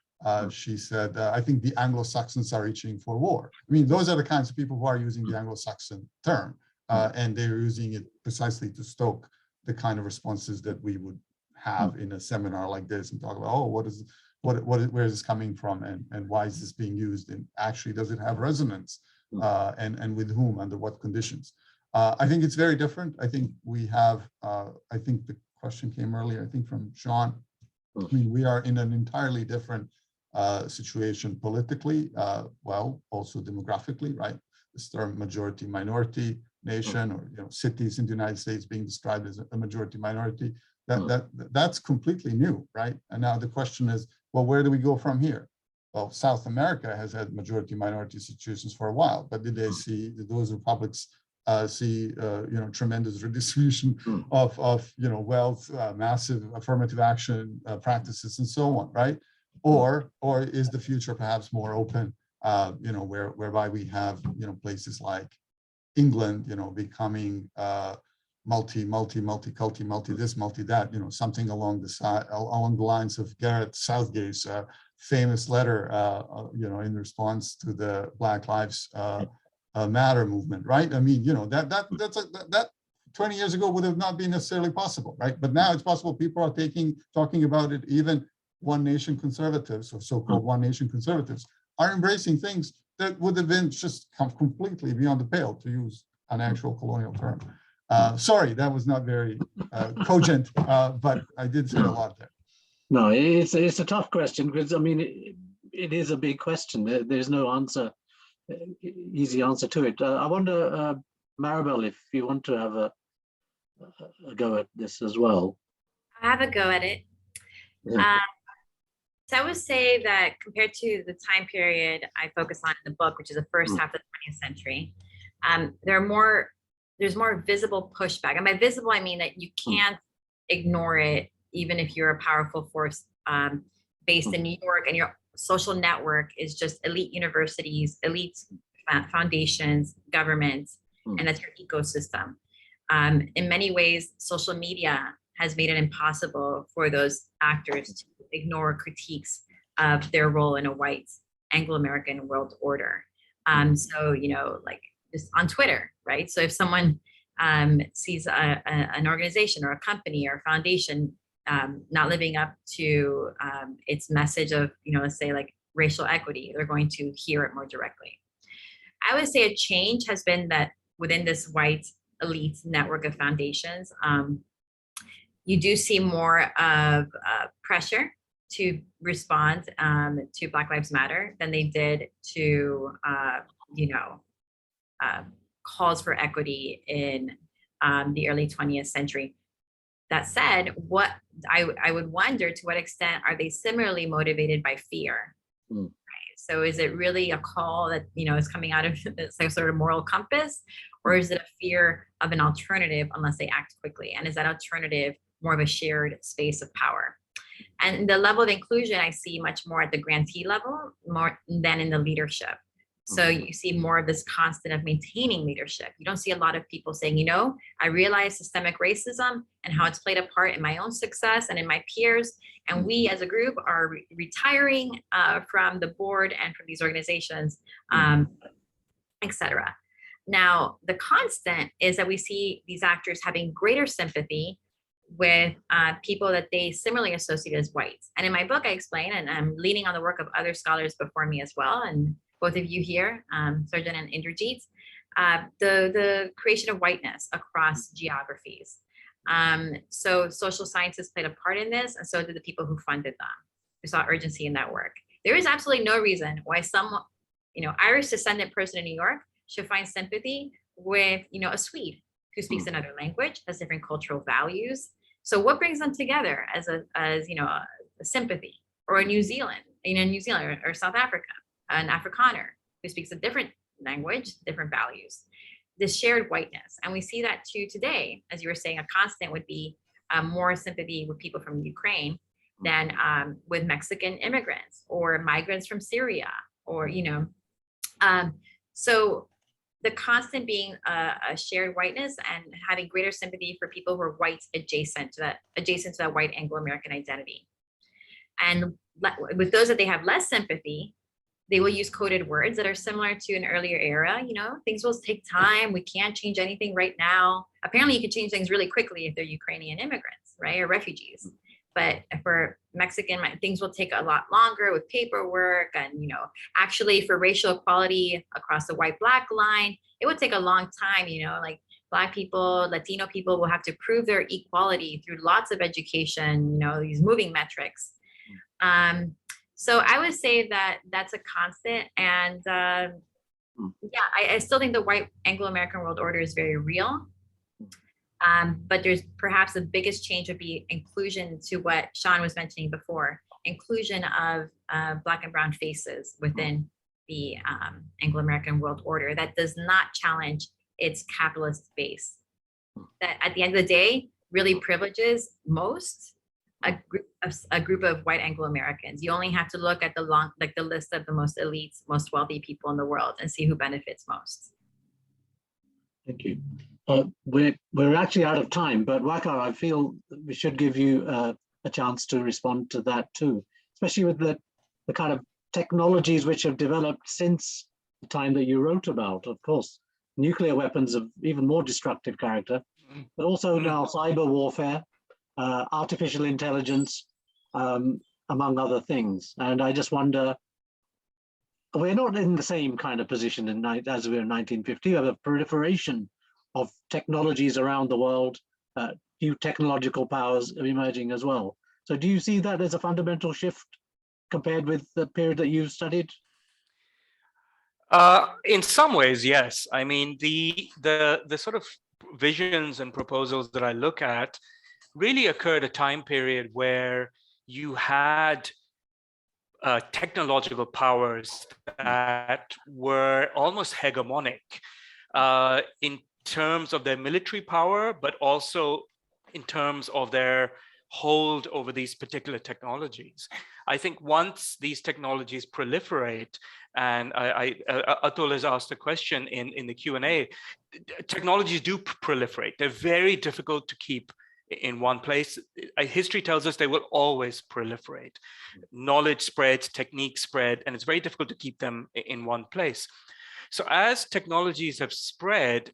she said, I think the Anglo-Saxons are reaching for war. I mean, those are the kinds of people who are using the Anglo-Saxon term, and they're using it precisely to stoke the kind of responses that we would have in a seminar like this and talk about, oh, where is this coming from, and why is this being used, and actually does it have resonance, and with whom, under what conditions? I think it's very different. I think we have, I think the question came earlier, I think from Sean. I mean, we are in an entirely different situation politically, well, also demographically, right? This term majority minority nation, or, you know, cities in the United States being described as a majority minority, that's completely new, right? And now the question is, well, where do we go from here? Well, South America has had majority minority situations for a while, but did those republics see you know, tremendous redistribution of you know, wealth, massive affirmative action practices, and so on, right? Or is the future perhaps more open, you know, whereby we have, you know, places like England, you know, becoming multi this, multi that, you know, something along the lines of Gareth Southgate's famous letter, you know, in response to the Black Lives Matter movement, right? I mean, you know, that 20 years ago would have not been necessarily possible, right? But now it's possible. People are talking about it. Even one nation conservatives, or so-called one nation conservatives, are embracing things that would have been just completely beyond the pale, to use an actual colonial term. Sorry, that was not very cogent, but I did say a lot there. No, it's a tough question, because I mean, it is a big question. There's no easy answer to it. I wonder, Maribel, if you want to have a go at this as well. I have a go at it. Yeah. So I would say that compared to the time period I focus on in the book, which is the first half of the 20th century, there's more visible pushback. And by visible, I mean that you can't ignore it, even if you're a powerful force based in New York, and your social network is just elite universities, elite foundations, governments, and that's your ecosystem. In many ways, social media has made it impossible for those actors to ignore critiques of their role in a white Anglo-American world order. So, you know, like just on Twitter, right? So if someone sees an organization or a company or a foundation not living up to its message of, you know, let's say like racial equity, they're going to hear it more directly. I would say a change has been that within this white elite network of foundations, you do see more of pressure to respond to Black Lives Matter than they did to, you know, calls for equity in the early 20th century. That said, what I would wonder, to what extent are they similarly motivated by fear? Right? So is it really a call that, you know, is coming out of some sort of moral compass, or is it a fear of an alternative unless they act quickly? And is that alternative more of a shared space of power? And the level of inclusion I see much more at the grantee level, more than in the leadership. So you see more of this constant of maintaining leadership. You don't see a lot of people saying, you know, I realize systemic racism and how it's played a part in my own success and in my peers. And we as a group are retiring from the board and from these organizations, etc. Now, the constant is that we see these actors having greater sympathy with people that they similarly associate as whites. And in my book, I explain, and I'm leaning on the work of other scholars before me as well, and both of you here, Srdjan and Inderjeet, the creation of whiteness across geographies. So social sciences played a part in this, and so did the people who funded them, who saw urgency in that work. There is absolutely no reason why some, Irish descendant person in New York should find sympathy with, a Swede who speaks another language, has different cultural values. So what brings them together as a sympathy, or a New Zealand or South Africa, an Afrikaner who speaks a different language, different values, this shared whiteness. And we see that too today, as you were saying, a constant would be more sympathy with people from Ukraine than with Mexican immigrants or migrants from Syria, or, so the constant being a shared whiteness and having greater sympathy for people who are white adjacent to that white Anglo-American identity. And with those that they have less sympathy, they will use coded words that are similar to an earlier era. Things will take time. We can't change anything right now. Apparently you can change things really quickly if they're Ukrainian immigrants, right? Or refugees. But for Mexican, things will take a lot longer with paperwork. And, actually for racial equality across the white-black line, it would take a long time, like Black people, Latino people will have to prove their equality through lots of education, these moving metrics. So I would say that that's a constant. And I still think the white Anglo-American world order is very real. But there's perhaps the biggest change would be inclusion to what Sean was mentioning before, inclusion of Black and brown faces within the Anglo-American world order that does not challenge its capitalist base. That at the end of the day really privileges most a group of white Anglo-Americans. You only have to look at the list of the most elite, most wealthy people in the world and see who benefits most. Thank you. We're actually out of time, but Waqar, I feel we should give you a chance to respond to that too, especially with the kind of technologies which have developed since the time that you wrote about. Of course, nuclear weapons of even more destructive character, but also now cyber warfare, artificial intelligence, among other things. And I just wonder, we're not in the same kind of position as we were in 1950. We have a proliferation of technologies around the world, new technological powers emerging as well. So do you see that as a fundamental shift compared with the period that you've studied? In some ways, yes. I mean, the sort of visions and proposals that I look at really occurred a time period where you had technological powers that were almost hegemonic in terms of their military power, but also in terms of their hold over these particular technologies. I think once these technologies proliferate, and Atul has asked a question in the Q&A, technologies do proliferate. They're very difficult to keep in one place. History tells us they will always proliferate. Knowledge spreads, techniques spread, and it's very difficult to keep them in one place. So as technologies have spread,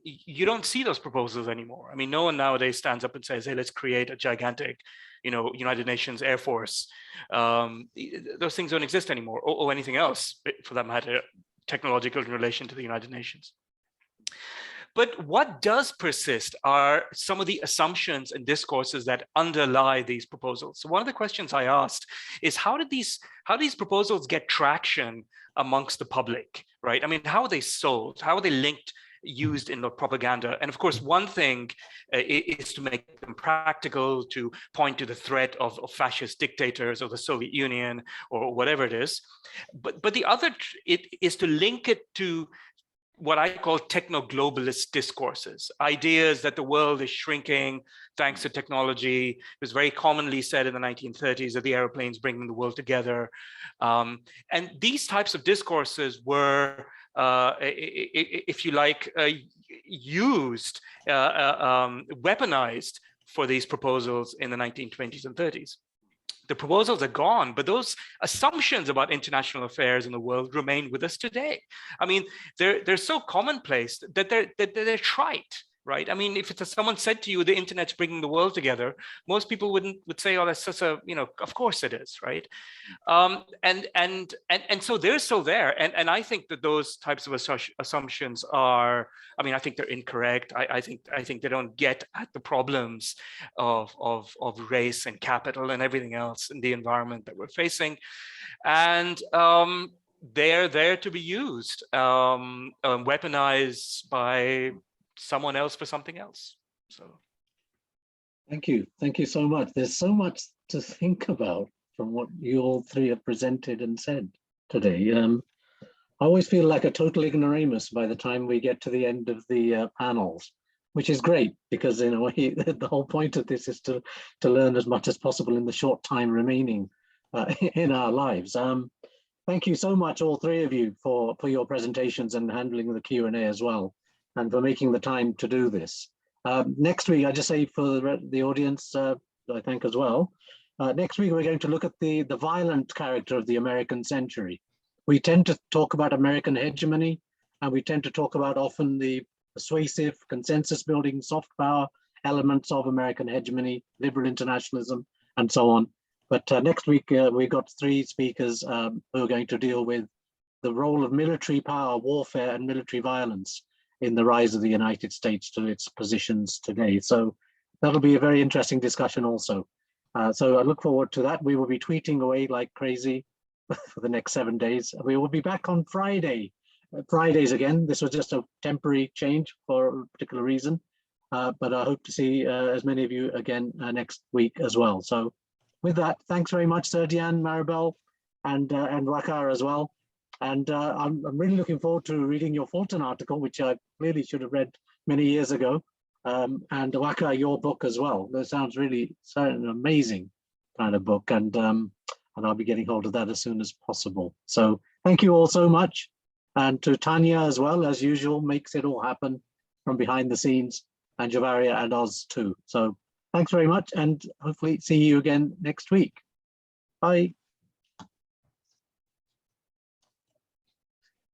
you don't see those proposals anymore. I mean, no one nowadays stands up and says, hey, let's create a gigantic, United Nations Air Force. Those things don't exist anymore, or anything else, for that matter, technological in relation to the United Nations. But what does persist are some of the assumptions and discourses that underlie these proposals. So one of the questions I asked is how do these proposals get traction amongst the public, right? I mean, how are they sold? How are they linked, used in the propaganda? And of course, one thing is to make them practical, to point to the threat of fascist dictators or the Soviet Union or whatever it is. But the other is to link it to what I call techno-globalist discourses, ideas that the world is shrinking thanks to technology. It was very commonly said in the 1930s that the airplanes bringing the world together. And these types of discourses were, if you like, used, weaponized for these proposals in the 1920s and 30s. The proposals are gone, but those assumptions about international affairs in the world remain with us today. I mean, they're so commonplace that they're trite, right? I mean, if someone said to you, the internet's bringing the world together, most people would say, oh, that's just a, of course it is, right? And so they're still there. And I think that those types of assumptions are, I mean, I think they're incorrect. I think they don't get at the problems of race and capital and everything else in the environment that we're facing. And they're there to be used, weaponized by someone else for something else. So thank you so much. There's so much to think about from what you all three have presented and said today. I always feel like a total ignoramus by the time we get to the end of the panels, which is great because the whole point of this is to learn as much as possible in the short time remaining in our lives. Thank you so much, all three of you, for your presentations and handling the Q&A as well, and for making the time to do this. Next week, I just say for the audience, I thank as well. Next week, we're going to look at the violent character of the American century. We tend to talk about American hegemony, and we tend to talk about often the persuasive, consensus-building, soft power elements of American hegemony, liberal internationalism, and so on. But next week, we've got three speakers who are going to deal with the role of military power, warfare, and military violence in the rise of the United States to its positions today. So that'll be a very interesting discussion also. So I look forward to that. We will be tweeting away like crazy for the next 7 days. We will be back on Fridays again. This was just a temporary change for a particular reason, but I hope to see as many of you again next week as well. So with that, thanks very much, Srdjan, Maribel, and Waqar as well. And I'm really looking forward to reading your Fulton article, which I clearly should have read many years ago. And Waqar, your book as well. That sounds really an amazing kind of book, and I'll be getting hold of that as soon as possible. So thank you all so much, and to Tanya as well, as usual, makes it all happen from behind the scenes, and Juvaria and Oz too. So thanks very much, and hopefully see you again next week. Bye.